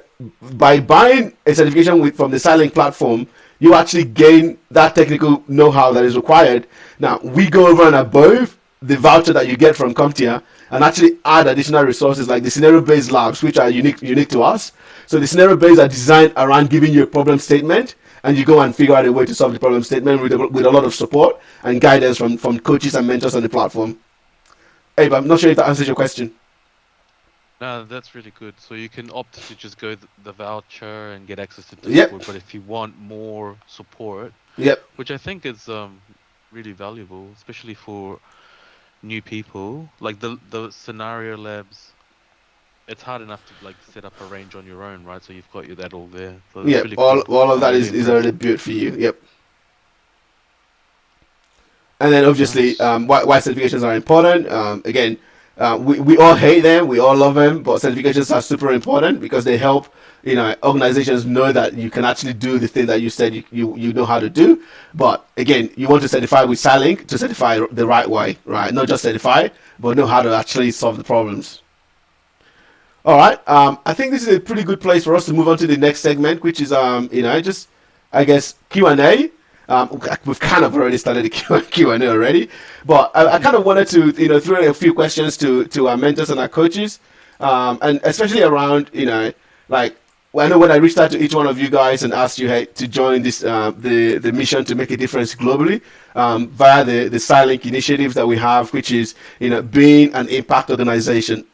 by buying a certification from the CyLynk platform, you actually gain that technical know-how that is required. Now, we go over and above the voucher that you get from CompTIA and actually add additional resources like the scenario-based labs, which are unique to us. So the scenario-based are designed around giving you a problem statement, and you go and figure out a way to solve the problem statement with a lot of support and guidance from coaches and mentors on the platform. Hey, but I'm not sure if that answers your question. No, that's really good. So you can opt to just go the voucher and get access to Discord, but if you want more support, which I think is really valuable, especially for new people, like the scenario labs, it's hard enough to like set up a range on your own, right? So you've got that all there. So really all of that is already built for you. Yep. And then obviously, Nice. why certifications are important. Again, we all hate them, we all love them, but certifications are super important because they help organizations know that you can actually do the thing that you said you know how to do. But again, you want to certify with CyLynk to certify the right way, right? Not just certify, but know how to actually solve the problems. All right. I think this is a pretty good place for us to move on to the next segment, which is just I guess Q&A. We've kind of already started the Q&A already, but I kind of wanted to throw in a few questions to our mentors and our coaches, and especially around like well, I know when I reached out to each one of you guys and asked you, hey, to join this the mission to make a difference globally via the CyLynk initiative that we have, which is being an impact organization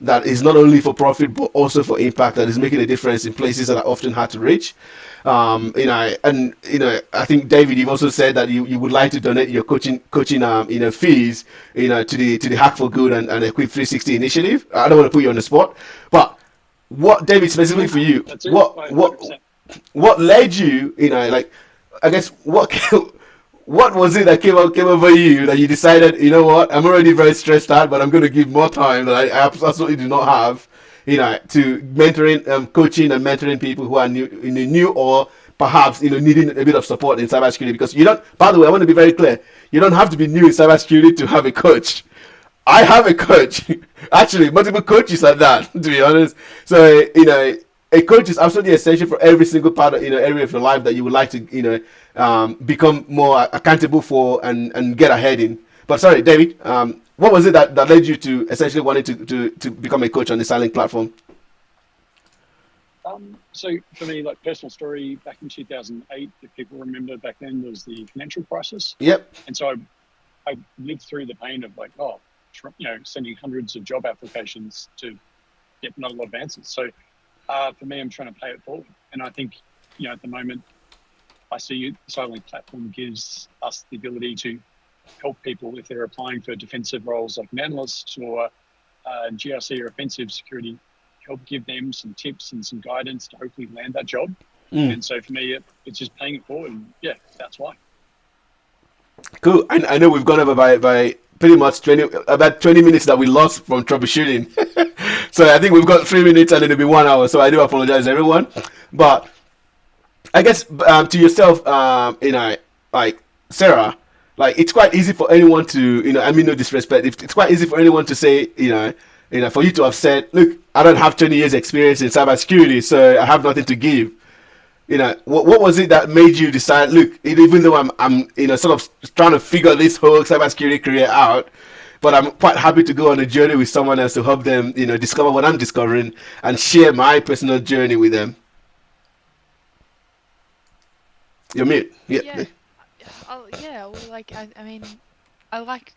that is not only for profit but also for impact, that is making a difference in places that are often hard to reach. I think David, you've also said that you would like to donate your coaching fees to the Hack for Good and Equip 360 initiative. I don't want to put you on the spot, but what, David, specifically for you, That's it. what led you, like, I guess what was it that came over you that you decided, you know what, I'm already very stressed out, but I'm going to give more time that I absolutely do not have, to mentoring, coaching and mentoring people who are new or perhaps needing a bit of support in cybersecurity. Because you don't. By the way, I want to be very clear. You don't have to be new in cybersecurity to have a coach. I have a coach, actually, multiple coaches at that, to be honest. So, a coach is absolutely essential for every single part of, area of your life that you would like to, become more accountable for and get ahead in. But sorry, David, what was it that led you to essentially wanting to become a coach on the CyLynk platform? So for me, like personal story, back in 2008, if people remember back then, there was the financial crisis. Yep. And so I lived through the pain of like, sending hundreds of job applications to get not a lot of answers. So for me, I'm trying to pay it forward. And I think, at the moment, I see the CyLynk platform gives us the ability to help people if they're applying for defensive roles like an analyst or GRC or offensive security, help give them some tips and some guidance to hopefully land that job. And so for me, it's just paying it forward. And yeah, that's why. Cool. I know we've gone over by pretty much about 20 minutes that we lost from troubleshooting. So I think we've got 3 minutes and it'll be 1 hour. So I do apologize, everyone. But I guess to yourself, like Sarah, like it's quite easy for anyone to, I mean, no disrespect. It's quite easy for anyone to say, for you to have said, look, I don't have 20 years experience in cybersecurity, so I have nothing to give. What was it that made you decide, look, even though I'm sort of trying to figure this whole cybersecurity career out, but I'm quite happy to go on a journey with someone else to help them, discover what I'm discovering and share my personal journey with them. You're mute. Yeah. I mean, I like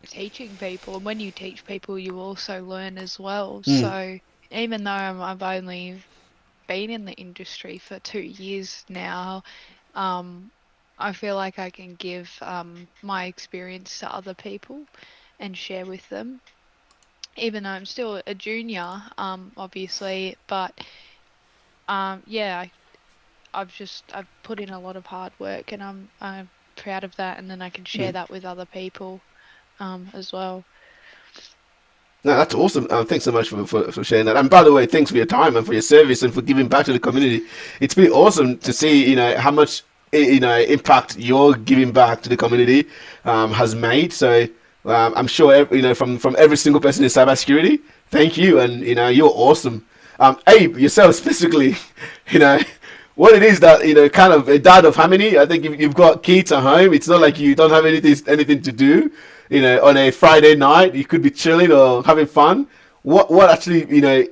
teaching people, and when you teach people, you also learn as well. So even though I've only been in the industry for 2 years now, I feel like I can give my experience to other people and share with them, even though I'm still a junior, obviously. But I've put in a lot of hard work, and I'm proud of that, and then I can share that with other people as well. No, that's awesome. Thanks so much for sharing that. And by the way, thanks for your time and for your service and for giving back to the community. It's been awesome to see, how much impact your giving back to the community has made. So I'm sure from every single person in cybersecurity, thank you, and you're awesome. Abe, yourself specifically, what it is that kind of a dad of how many? I think you've got kids at home. It's not like you don't have anything to do. On a Friday night, you could be chilling or having fun. What actually,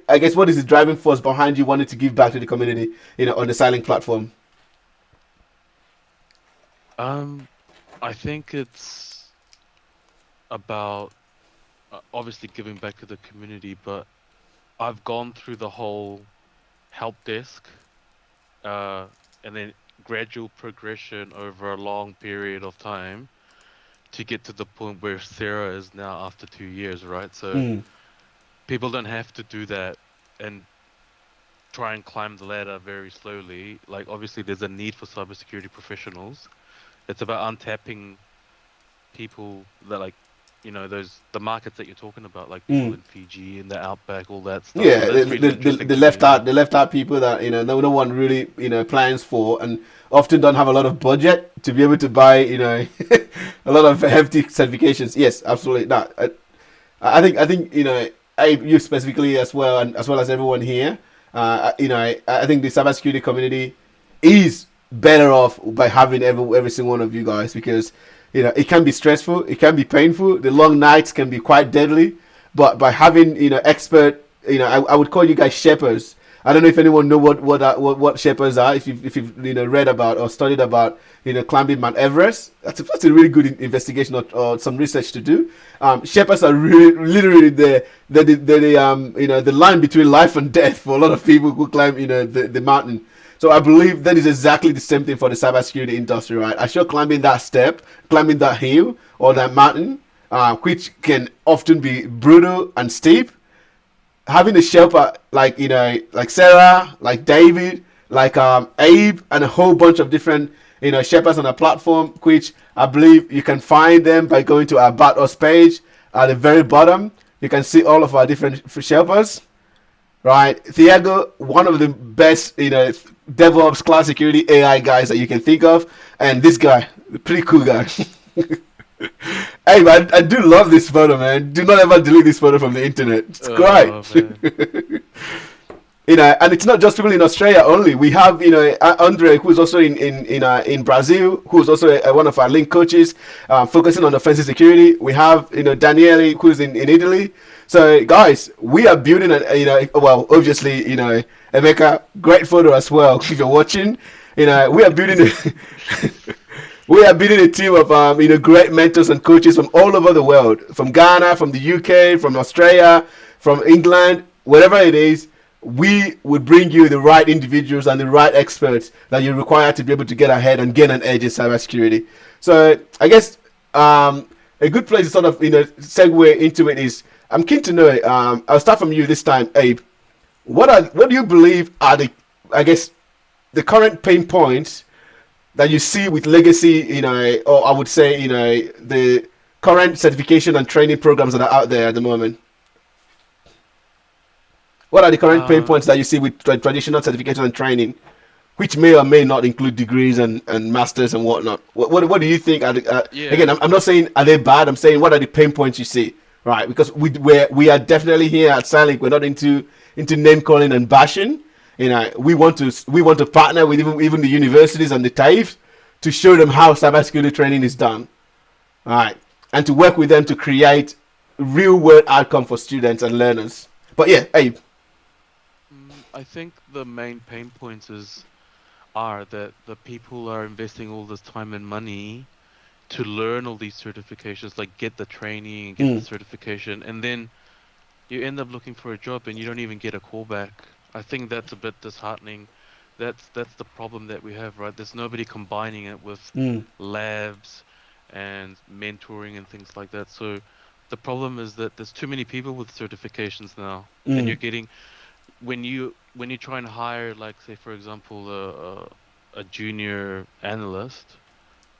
I guess, what is the driving force behind you wanting to give back to the community, on the CyLynk platform? I think it's about obviously giving back to the community, but I've gone through the whole help desk, and then gradual progression over a long period of time to get to the point where Sarah is now after 2 years, right? So people don't have to do that and try and climb the ladder very slowly. Like, obviously there's a need for cybersecurity professionals. It's about untapping people that like, the markets that you're talking about, like people in Fiji and the outback, all that stuff. Yeah, So that's really interesting the to left me, out the left out people that no one really plans for, and often don't have a lot of budget to be able to buy a lot of hefty certifications. Yes, absolutely. No, I think you specifically as well, and as well as everyone here. I think the cybersecurity community is better off by having every single one of you guys, because it can be stressful, it can be painful, the long nights can be quite deadly, but by having expert, I would call you guys shepherds. I don't know if anyone know what shepherds are. If you've read about or studied about climbing Mount Everest, that's a really good investigation or some research to do. Shepherds are really literally the line between life and death for a lot of people who climb the mountain. So I believe that is exactly the same thing for the cybersecurity industry, right? As you're climbing that step, climbing that hill or that mountain, which can often be brutal and steep, having a Sherpa like Sarah, like David, like Abe, and a whole bunch of different Sherpas on a platform, which I believe you can find them by going to our About Us page at the very bottom. You can see all of our different Sherpas. Right, Thiago, one of the best, DevOps, cloud security, AI guys that you can think of, and this guy, the pretty cool guy. Hey man, I do love this photo, man. Do not ever delete this photo from the internet. It's great. And it's not just people in Australia only. We have, Andre, who's also in Brazil, who's also one of our link coaches, focusing on offensive security. We have, Daniele, who's in Italy. So guys, we are building obviously, Emeka, great photo as well. If you're watching, we are building we are building a team of great mentors and coaches from all over the world, from Ghana, from the UK, from Australia, from England, wherever it is. We would bring you the right individuals and the right experts that you require to be able to get ahead and gain an edge in cybersecurity. So I guess a good place to sort of segue into it is, I'm keen to know. I'll start from you this time, Abe. What do you believe are the current pain points that you see with legacy, or I would say, the current certification and training programs that are out there at the moment? What are the current pain points that you see with traditional certification and training, which may or may not include degrees and masters and whatnot? What do you think are again, I'm not saying are they bad, I'm saying what are the pain points you see, right? Because we are definitely here at CyLynk, we're not into name calling and bashing. We want to partner with even the universities and the TAFEs to show them how cybersecurity training is done, all right, and to work with them to create real world outcome for students and learners. But yeah, Abe. I think the main pain points are that the people are investing all this time and money to learn all these certifications, like get the training and get the certification, and then you end up looking for a job and you don't even get a call back. I think that's a bit disheartening. That's the problem that we have, right? There's nobody combining it with labs and mentoring and things like that. So the problem is that there's too many people with certifications now, and you're getting, when you try and hire, like, say for example, a junior analyst,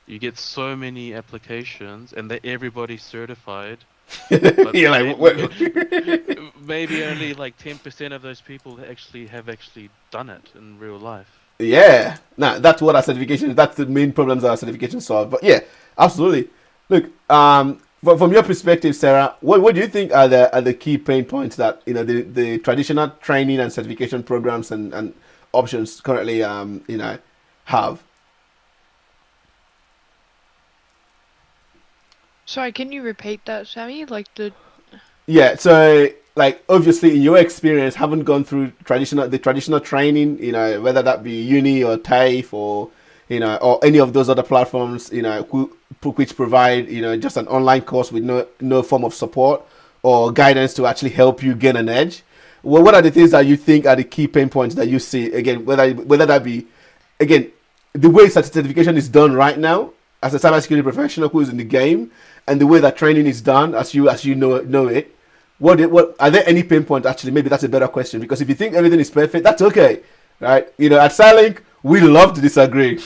you get so many applications and that everybody's certified. But You're like, what? maybe only like 10% of those people have actually done it in real life. Yeah, that's what our certification. That's the main problems our certification solve. But yeah, absolutely. Look, from your perspective, Sarah, what do you think are the key pain points that the traditional training and certification programs and options currently have? Sorry, can you repeat that, Sammy? Yeah, so like obviously in your experience, haven't gone through the traditional training, whether that be uni or TAFE or or any of those other platforms, which provide just an online course with no form of support or guidance to actually help you gain an edge. Well, what are the things that you think are the key pain points that you see, again, whether that be, again, the way certification is done right now as a cybersecurity professional who is in the game, and the way that training is done as you know it? What are there any pain points? Actually, maybe that's a better question, because if you think everything is perfect, that's okay, right? At CyLynk, we love to disagree.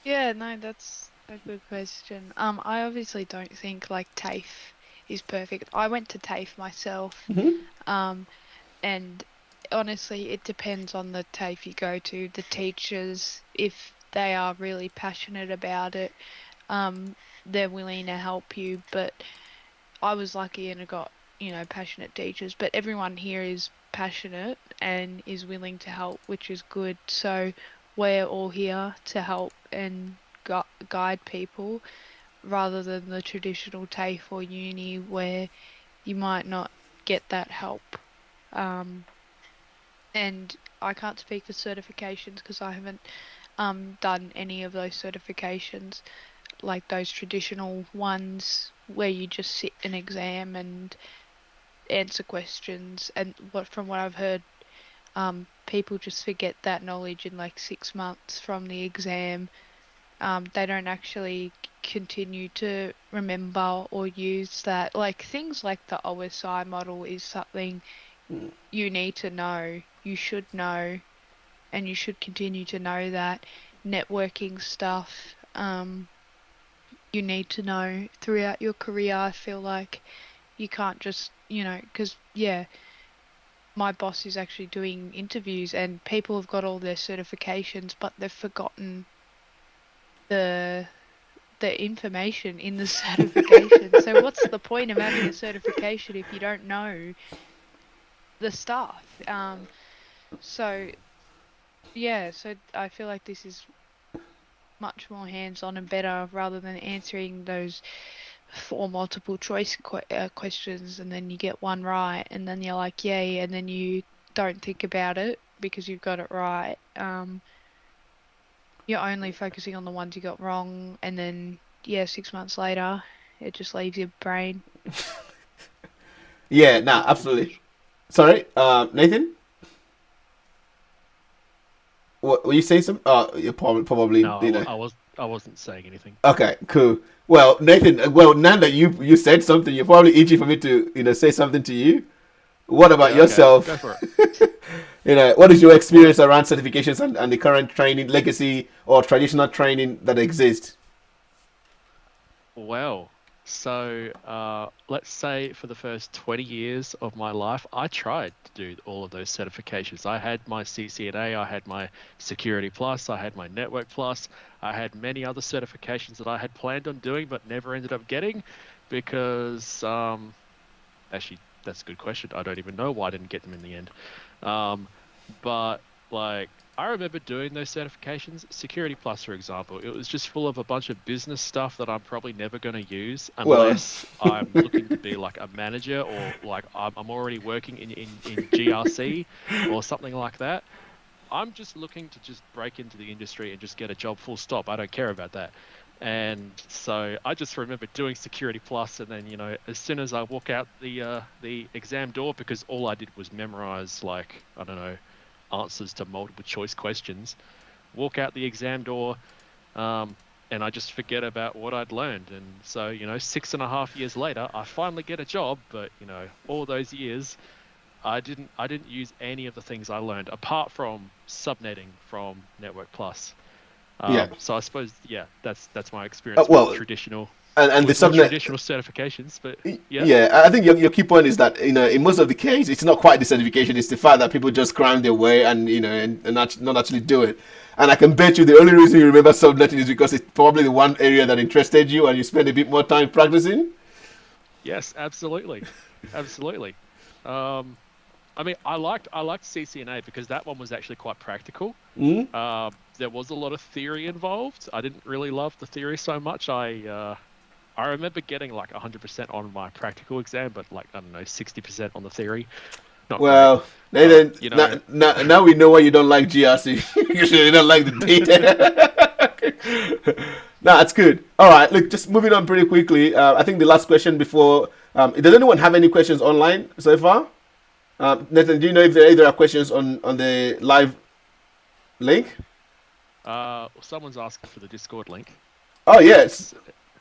Yeah, no, that's A good question. I obviously don't think like TAFE is perfect. I went to TAFE myself. Mm-hmm. And honestly, it depends on the TAFE you go to. The teachers, if they are really passionate about it, they're willing to help you. But I was lucky and I got, passionate teachers. But everyone here is passionate and is willing to help, which is good. So we're all here to help and guide people rather than the traditional TAFE or uni where you might not get that help. And I can't speak for certifications because I haven't done any of those certifications, like those traditional ones where you just sit an exam and answer questions. And from what I've heard, people just forget that knowledge in like 6 months from the exam. They don't actually continue to remember or use that. Like things like the OSI model is something you need to know. You should know, and you should continue to know that. Networking stuff, you need to know throughout your career. I feel like you can't just, because, my boss is actually doing interviews and people have got all their certifications, but they've forgotten the information in the certification. So what's the point of having a certification if you don't know the stuff? So I feel like this is much more hands-on and better rather than answering those 4 multiple choice questions and then you get one right and then you're like, yay, and then you don't think about it because you've got it right. You're only focusing on the ones you got wrong, and then 6 months later it just leaves your brain. Yeah, nah, absolutely. Sorry, Nathan? What were you saying? Some? You probably. No, I wasn't saying anything. Okay, cool. Well, Nathan. Well, now that you said something, you're probably itchy for me to say something to you. What about yourself? Okay, go for it. What is your experience around certifications and the current training, legacy or traditional training that exists? Well, so let's say for the first 20 years of my life, I tried to do all of those certifications. I had my CCNA, I had my Security Plus, I had my Network Plus, I had many other certifications that I had planned on doing but never ended up getting because, actually, that's a good question. I don't even know why I didn't get them in the end. But like, I remember doing those certifications. Security Plus, for example, it was just full of a bunch of business stuff that I'm probably never going to use unless I'm looking to be like a manager or like I'm already working in GRC or something like that. I'm just looking to just break into the industry and just get a job full stop. I don't care about that. And so I just remember doing Security Plus, and then as soon as I walk out the exam door, because all I did was memorize like I don't know answers to multiple choice questions, walk out the exam door, and I just forget about what I'd learned. And so 6.5 years later, I finally get a job, but all those years, I didn't use any of the things I learned apart from subnetting from Network Plus. So I suppose that's my experience with traditional and the subnet traditional certifications. But I think your key point is that in most of the case it's not quite the certification, it's the fact that people just cram their way and and not actually do it. And I can bet you the only reason you remember subnetting is because it's probably the one area that interested you and you spend a bit more time practicing. Yes, absolutely. I mean, I liked CCNA because that one was actually quite practical. There was a lot of theory involved. I didn't really love the theory so much. I remember getting like 100% on my practical exam, but like I don't know, 60% on the theory. Not great. Nathan, now we know why you don't like GRC because you don't like the data. No, that's good. All right, look, just moving on pretty quickly. I think the last question before. Does anyone have any questions online so far? Nathan, do you know if there are questions on the live link? Someone's asking for the Discord link. Oh yes.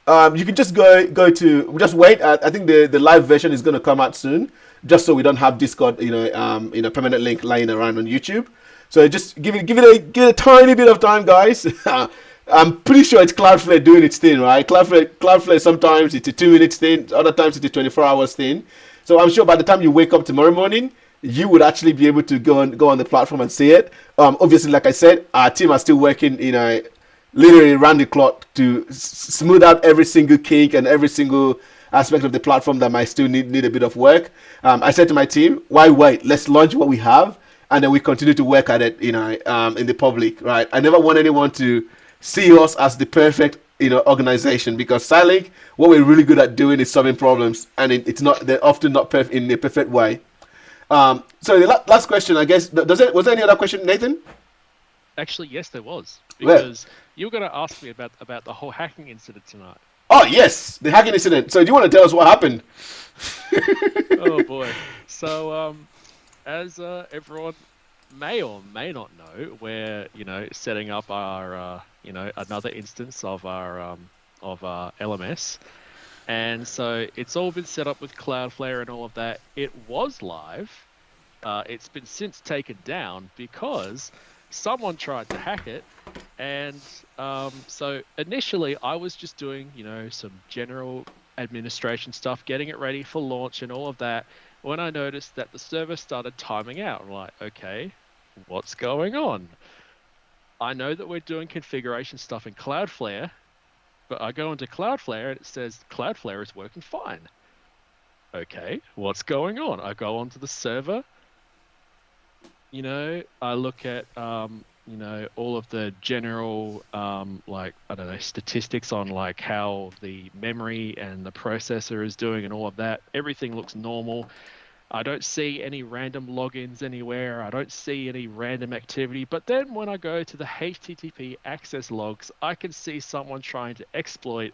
You can just go to just wait. I think the live version is going to come out soon, just so we don't have Discord, permanent link lying around on YouTube. So just give it a tiny bit of time, guys. I'm pretty sure it's Cloudflare doing its thing, right? Cloudflare sometimes it's a 2 minute thing, other times it's a 24 hours thing. So I'm sure by the time you wake up tomorrow morning, you would actually be able to go on the platform and see it. Obviously, like I said, our team are still working, literally around the clock to smooth out every single kink and every single aspect of the platform that might still need a bit of work. I said to my team, why wait? Let's launch what we have, and then we continue to work at it, in the public, right? I never want anyone to see us as the perfect, organization, because CyLynk, what we're really good at doing is solving problems, and they're often not in a perfect way. So the last question, I guess, was there any other question, Nathan? Actually, yes, there was, because you were going to ask me about the whole hacking incident tonight. Oh yes, the hacking incident. So do you want to tell us what happened? Oh boy. So as everyone may or may not know, we're setting up our another instance of our LMS, and so it's all been set up with Cloudflare and all of that. It was live. It's been since taken down because someone tried to hack it, and so initially I was just doing some general administration stuff, getting it ready for launch and all of that, when I noticed that the server started timing out. I'm like, okay, what's going on? I know that we're doing configuration stuff in Cloudflare, but I go into Cloudflare and it says Cloudflare is working fine. Okay, what's going on? I go onto the server, I look at all of the general statistics on like how the memory and the processor is doing and all of that. Everything looks normal. I don't see any random logins anywhere. I don't see any random activity. But then when I go to the HTTP access logs, I can see someone trying to exploit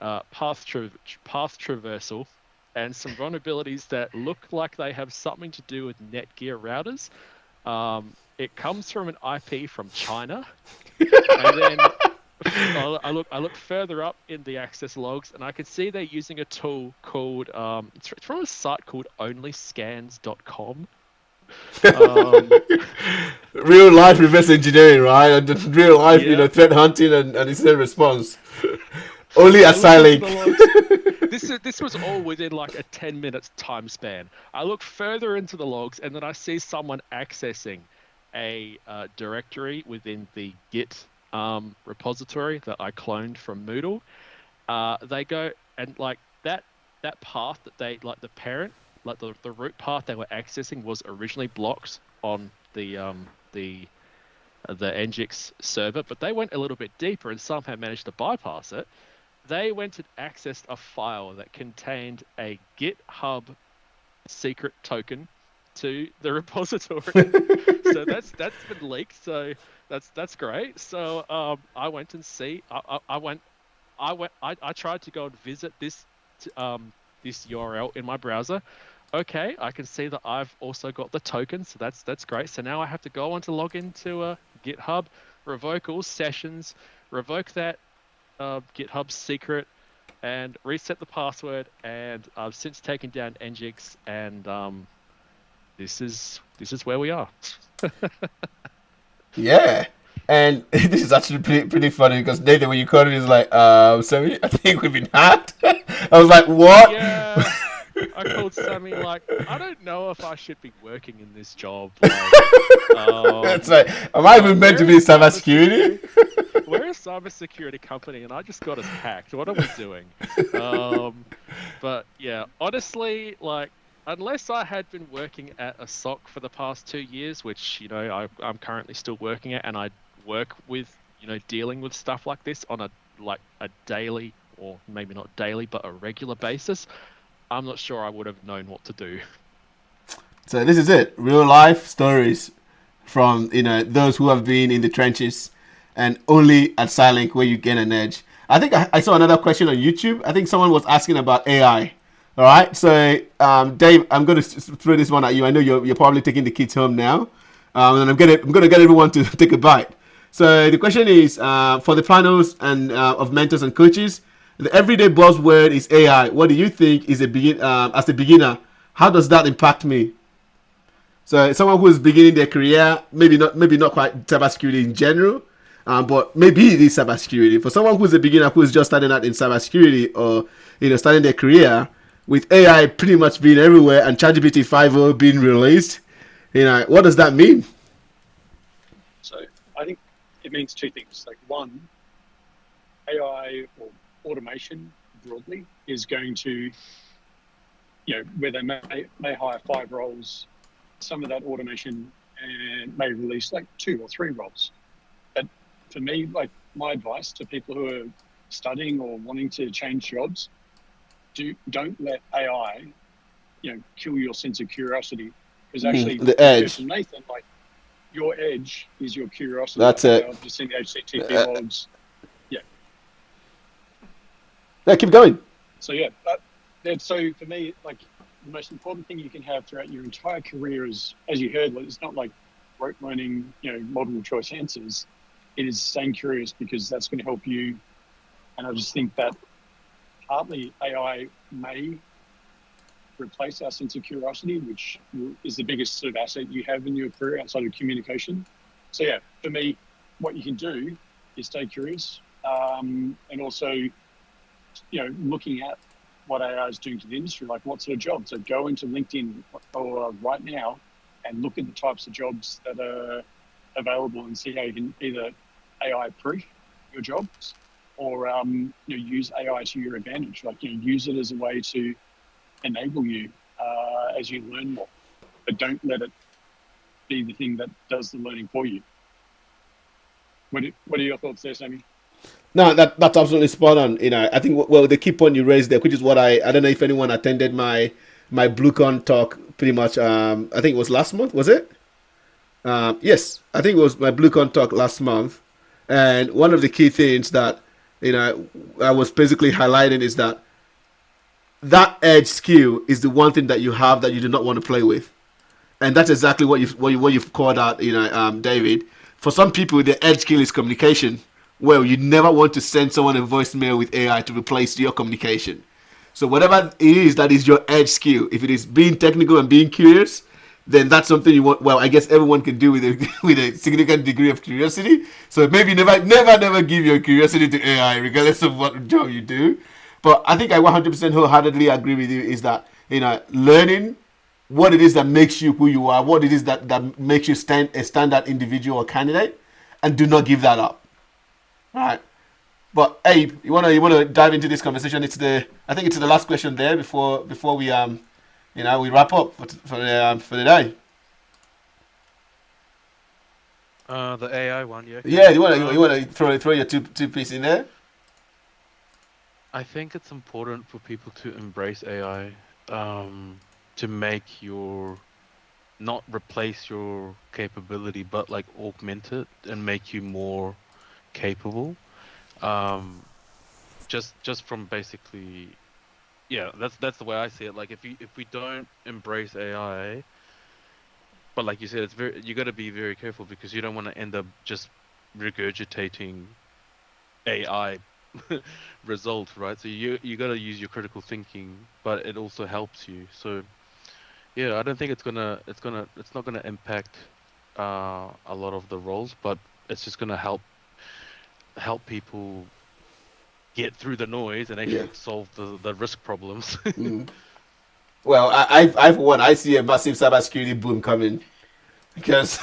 path traversal and some vulnerabilities that look like they have something to do with Netgear routers. It comes from an IP from China, and then I look further up in the access logs, and I can see they're using a tool called it's from a site called onlyscans.com. Real life reverse engineering, right? And real life, threat hunting and incident response. Only at CyLynk. This was all within like a 10 minutes time span. I look further into the logs, and then I see someone accessing a directory within the Git repository that I cloned from Moodle. They go and like that path that they like the parent, like the root path they were accessing was originally blocked on the Nginx server, but they went a little bit deeper and somehow managed to bypass it. They went and accessed a file that contained a GitHub secret token to the repository. So that's been leaked. So that's great. So I went and see. I tried to go and visit this URL in my browser. Okay, I can see that I've also got the token, so that's great. So now I have to go on to log into GitHub, revoke all sessions, revoke that GitHub secret, and reset the password. And I've since taken down Nginx, and this is where we are. Yeah. And this is actually pretty funny because Nathan, when you called me, he's like, Sammy, I think we've been hacked. I was like, what? Yeah. I called Sammy like, I don't know if I should be working in this job. Like, it's like, am I even meant to be in cybersecurity? We're a cybersecurity company, and I just got us hacked. What are we doing? But yeah, honestly, like, unless I had been working at a SOC for the past 2 years, which I'm currently still working at, and I work with dealing with stuff like this on a daily, or maybe not daily, but a regular basis, I'm not sure I would have known what to do. So this is it. Real life stories from those who have been in the trenches, and only at CyLynk where you get an edge. I think I saw another question on YouTube. I think someone was asking about AI. All right. So Dave, I'm going to throw this one at you. I know you're probably taking the kids home now, and I'm going to get everyone to take a bite. So the question is for the panels and of mentors and coaches. The everyday buzzword is AI. What do you think is as a beginner? How does that impact me? So someone who is beginning their career, maybe not quite cybersecurity in general. But maybe it is cybersecurity. For someone who's a beginner who's just starting out in cybersecurity or starting their career, with AI pretty much being everywhere and ChatGPT 5.0 being released, what does that mean? So I think it means two things. Like one, AI or automation broadly is going to, where they may hire 5 roles, some of that automation and may release like 2 or 3 roles. But for me, like my advice to people who are studying or wanting to change jobs, don't let AI, kill your sense of curiosity. Because actually, the edge. Nathan, like your edge is your curiosity. That's it. I've just seen the HTTP logs. Yeah, keep going. So so for me, like the most important thing you can have throughout your entire career is, as you heard, it's not like rote learning, multiple choice answers. It is staying curious, because that's going to help you. And I just think that partly AI may replace our sense of curiosity, which is the biggest sort of asset you have in your career outside of communication. So for me, what you can do is stay curious, and also, looking at what AI is doing to the industry, like what sort of jobs. So go into LinkedIn or right now and look at the types of jobs that are available and see how you can either AI proof your jobs or use AI to your advantage. Like use it as a way to enable you as you learn more, but don't let it be the thing that does the learning for you. What are your thoughts there, Sammy? No, that's absolutely spot on. I think the key point you raised there, which is what I don't know if anyone attended my BlueCon talk. Pretty much, I think it was last month. Was it? Yes, I think it was my BlueCon talk last month. And one of the key things that I was basically highlighting is that edge skill is the one thing that you have that you do not want to play with, and that's exactly what you've called out. David. For some people, the edge skill is communication. Well, you never want to send someone a voicemail with AI to replace your communication. So whatever it is that is your edge skill, if it is being technical and being curious, then that's something you want. Well, I guess everyone can do with a significant degree of curiosity. So maybe never give your curiosity to AI, regardless of what job you do. But I think I 100% wholeheartedly agree with you is that learning what it is that makes you who you are, what it is that makes you a standout individual or candidate, and do not give that up. All right. But Abe, you wanna dive into this conversation? I think it's the last question there before we we wrap up for the day. The AI one, yeah. Yeah, you wanna throw your two piece in there? I think it's important for people to embrace AI, to make not replace your capability, but like augment it and make you more capable. Just from basically, that's the way I see it. Like if we don't embrace AI, but like you said, you got to be very careful, because you don't want to end up just regurgitating AI result, right? So you got to use your critical thinking, but it also helps you. So I don't think it's not gonna impact a lot of the roles, but it's just gonna help people get through the noise and actually solve the risk problems. Well, I see a massive cybersecurity boom coming, because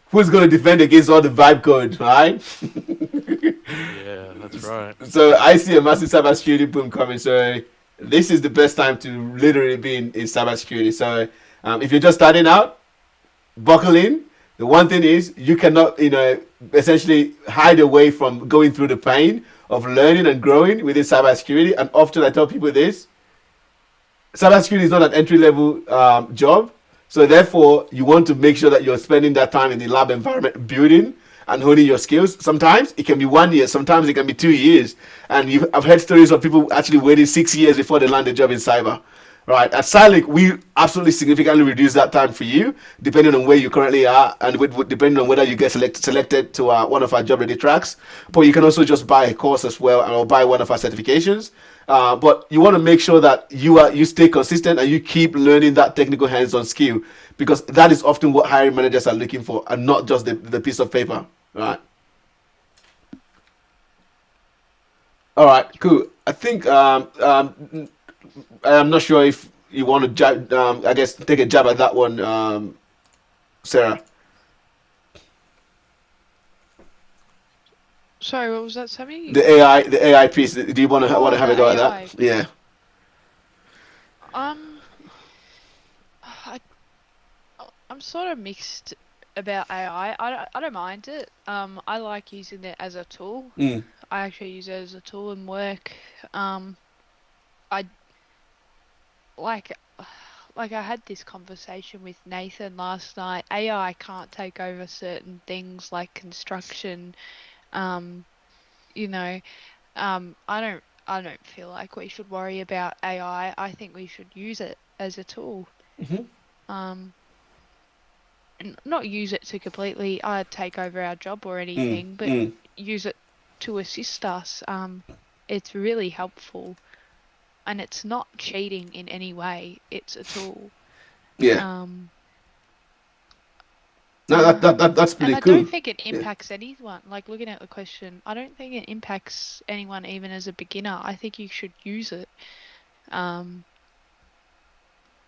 who's going to defend against all the vibe code, right? Yeah, that's right. So I see a massive cybersecurity boom coming. So this is the best time to literally be in cybersecurity. So if you're just starting out, buckle in. The one thing is, you cannot, essentially hide away from going through the pain of learning and growing within cybersecurity. And often I tell people this: cybersecurity is not an entry-level job. So therefore, you want to make sure that you're spending that time in the lab environment building and honing your skills. Sometimes it can be 1 year, sometimes it can be 2 years. And I've heard stories of people actually waiting 6 years before they land a job in cyber. Right. At CyLynk, we absolutely significantly reduce that time for you, depending on where you currently are, and depending on whether you get selected to one of our job ready tracks. But you can also just buy a course as well, or buy one of our certifications. But you want to make sure that you stay consistent and you keep learning that technical hands-on skill, because that is often what hiring managers are looking for, and not just the piece of paper. Right. All right, cool. I think I'm not sure if you want to I guess take a jab at that one, Sarah. Sorry, what was that, Sammy? The AI piece. Do you want to Oh, have a the go at AI. that? Yeah. I'm sort of mixed about AI. I don't mind it. I like using it as a tool. Mm. I actually use it as a tool in work. I like I had this conversation with Nathan last night. AI can't take over certain things like construction. You know, I don't feel like we should worry about AI. I think we should use it as a tool. Mm-hmm. And not use it to completely take over our job or anything, but use it to assist us. It's really helpful, and it's not cheating in any way. It's a tool. Yeah. No, that's pretty and cool. I don't think it impacts anyone. Like, looking at the question, I don't think it impacts anyone, even as a beginner. I think you should use it.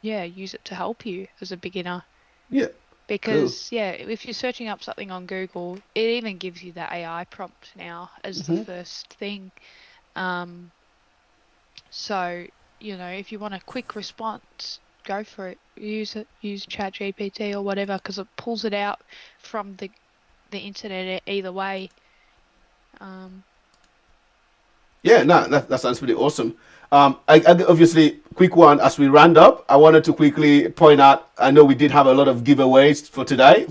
Use it to help you as a beginner. Yeah. Because, if you're searching up something on Google, it even gives you that AI prompt now as the first thing. So, if you want a quick response, go for it. Use it. Use ChatGPT or whatever, because it pulls it out from the internet either way. That sounds pretty awesome. I obviously, quick one as we round up. I wanted to quickly point out. I know we did have a lot of giveaways for tonight.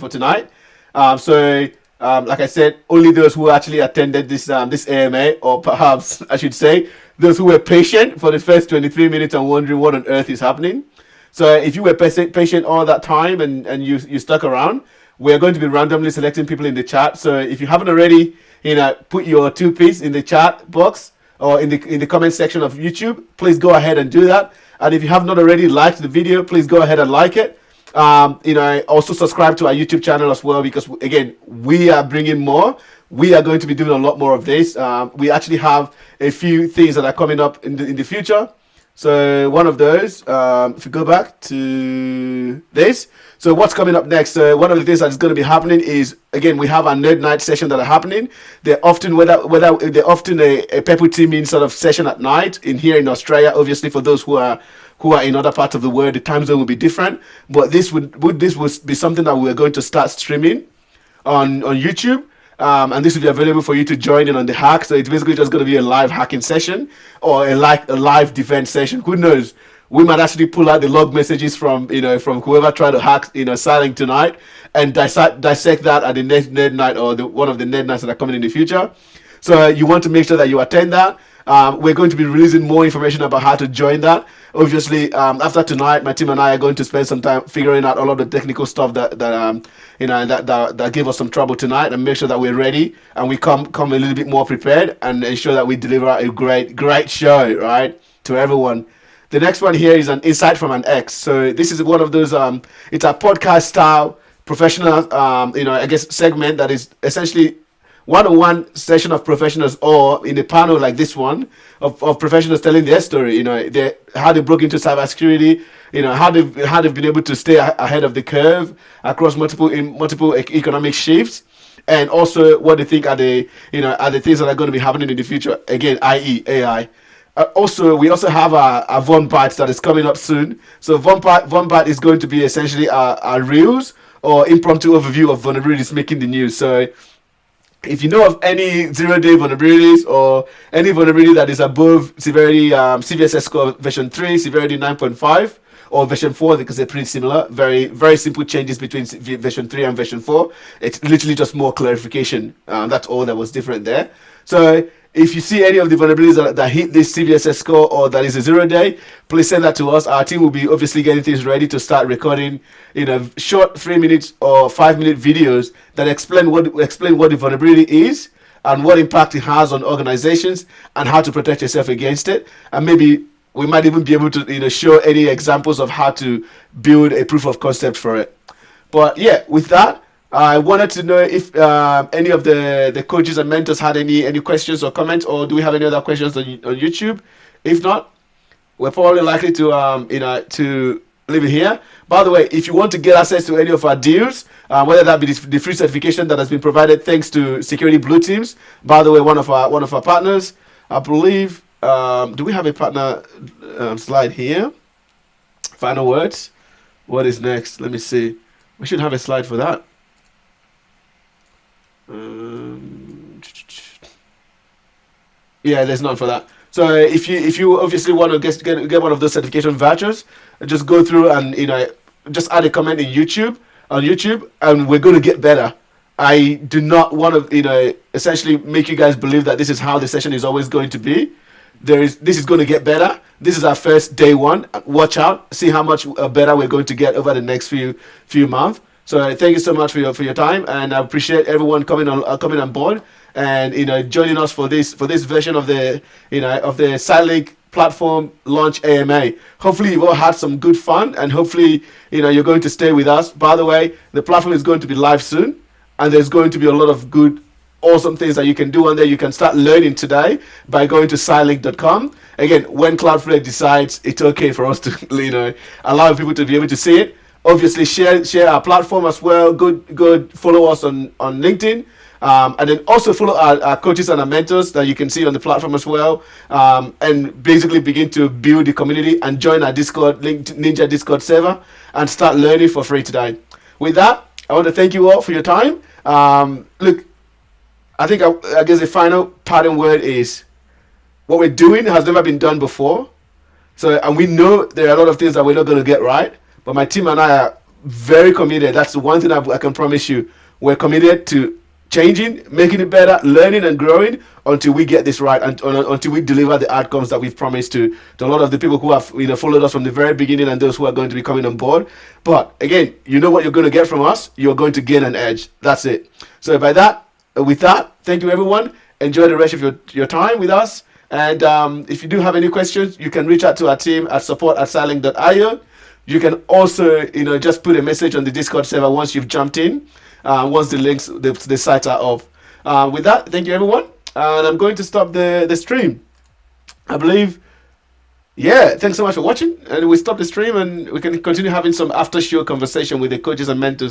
Like I said, only those who actually attended this AMA, or perhaps I should say, those who were patient for the first 23 minutes and wondering what on earth is happening. So if you were patient all that time and you stuck around, we're going to be randomly selecting people in the chat. So if you haven't already, put your 2 piece in the chat box or in the comment section of YouTube, please go ahead and do that. And if you have not already liked the video, please go ahead and like it. Also subscribe to our YouTube channel as well, because again, we are bringing more. We are going to be doing a lot more of this. We actually have a few things that are coming up in the future. So one of those, if you go back to this, so what's coming up next? One of the things that's going to be happening is, again, we have our nerd night session that are happening. They're often they're often a people teaming sort of session at night here in Australia. Obviously, for those who are in other parts of the world, the time zone will be different. But this would be something that we're going to start streaming on YouTube. And this will be available for you to join in on the hack. So it's basically just going to be a live hacking session or a live defense session. Who knows? We might actually pull out the log messages from whoever tried to hack CyLynk tonight and dissect that at the next nerd night or one of the nerd nights that are coming in the future. So you want to make sure that you attend that. We're going to be releasing more information about how to join that. Obviously, after tonight, my team and I are going to spend some time figuring out all of the technical stuff that gave us some trouble tonight, and make sure that we're ready and we come a little bit more prepared and ensure that we deliver a great show, right, to everyone. The next one here is an insight from an ex. So this is one of those. It's a podcast style professional, I guess segment that is essentially one-on-one session of professionals, or in a panel like this one of professionals telling their story. How they broke into cybersecurity. How they've been able to stay ahead of the curve across multiple economic shifts, and also what they think are the things that are going to be happening in the future. Again, i.e. AI. We also have a Von Bytes that is coming up soon. So Von Byte is going to be essentially a reels or impromptu overview of vulnerabilities making the news. So if you know of any zero-day vulnerabilities or any vulnerability that is above severity, CVSS score version 3, severity 9.5, or version 4, because they're pretty similar, very, very simple changes between version 3 and version 4. It's literally just more clarification. That's all that was different there. So if you see any of the vulnerabilities that hit this CVSS score or that is a 0-day, please send that to us. Our team will be obviously getting things ready to start recording, short 3-minute or 5-minute videos that explain what the vulnerability is and what impact it has on organizations and how to protect yourself against it. And maybe we might even be able to show any examples of how to build a proof of concept for it. But yeah, with that, I wanted to know if any of the coaches and mentors had any questions or comments, or do we have any other questions on YouTube? If not, we're probably likely to to leave it here. By the way, if you want to get access to any of our deals, whether that be the free certification that has been provided thanks to Security Blue Teams, by the way, one of our partners, I believe. Do we have a partner slide here? Final words. What is next? Let me see. We should have a slide for that. Yeah, there's none for that. So if you obviously want to get one of those certification vouchers, just go through and just add a comment in YouTube on YouTube, and we're going to get better. I do not want to essentially make you guys believe that this is how the session is always going to be. This is going to get better. This is our first day one. Watch out, see how much better we're going to get over the next few months. So thank you so much for your time, and I appreciate everyone coming on board and joining us for this version of the of the CyLynk platform launch AMA. Hopefully you've all had some good fun, and hopefully you're going to stay with us. By the way, the platform is going to be live soon, and there's going to be a lot of good, awesome things that you can do on there. You can start learning today by going to CyLynk.com. Again, when Cloudflare decides it's okay for us to allow people to be able to see it. Obviously, share our platform as well. Good. Follow us on LinkedIn, and then also follow our coaches and our mentors that you can see on the platform as well. And basically begin to build the community and join our Discord, Ninja Discord server, and start learning for free today. With that, I want to thank you all for your time. Look, I think I guess the final parting word is what we're doing has never been done before. So, and we know there are a lot of things that we're not going to get right. But my team and I are very committed. That's the one thing I can promise you. We're committed to changing, making it better, learning and growing until we get this right, and until we deliver the outcomes that we've promised to a lot of the people who have followed us from the very beginning and those who are going to be coming on board. But again, you know what you're going to get from us. You're going to gain an edge. That's it. So with that, thank you everyone. Enjoy the rest of your time with us. And if you do have any questions, you can reach out to our team at support@cylynk.io. You can also, just put a message on the Discord server once you've jumped in, once the sites are up. With that, thank you everyone, and I'm going to stop the stream. I believe, thanks so much for watching, and we stop the stream and we can continue having some after show conversation with the coaches and mentors.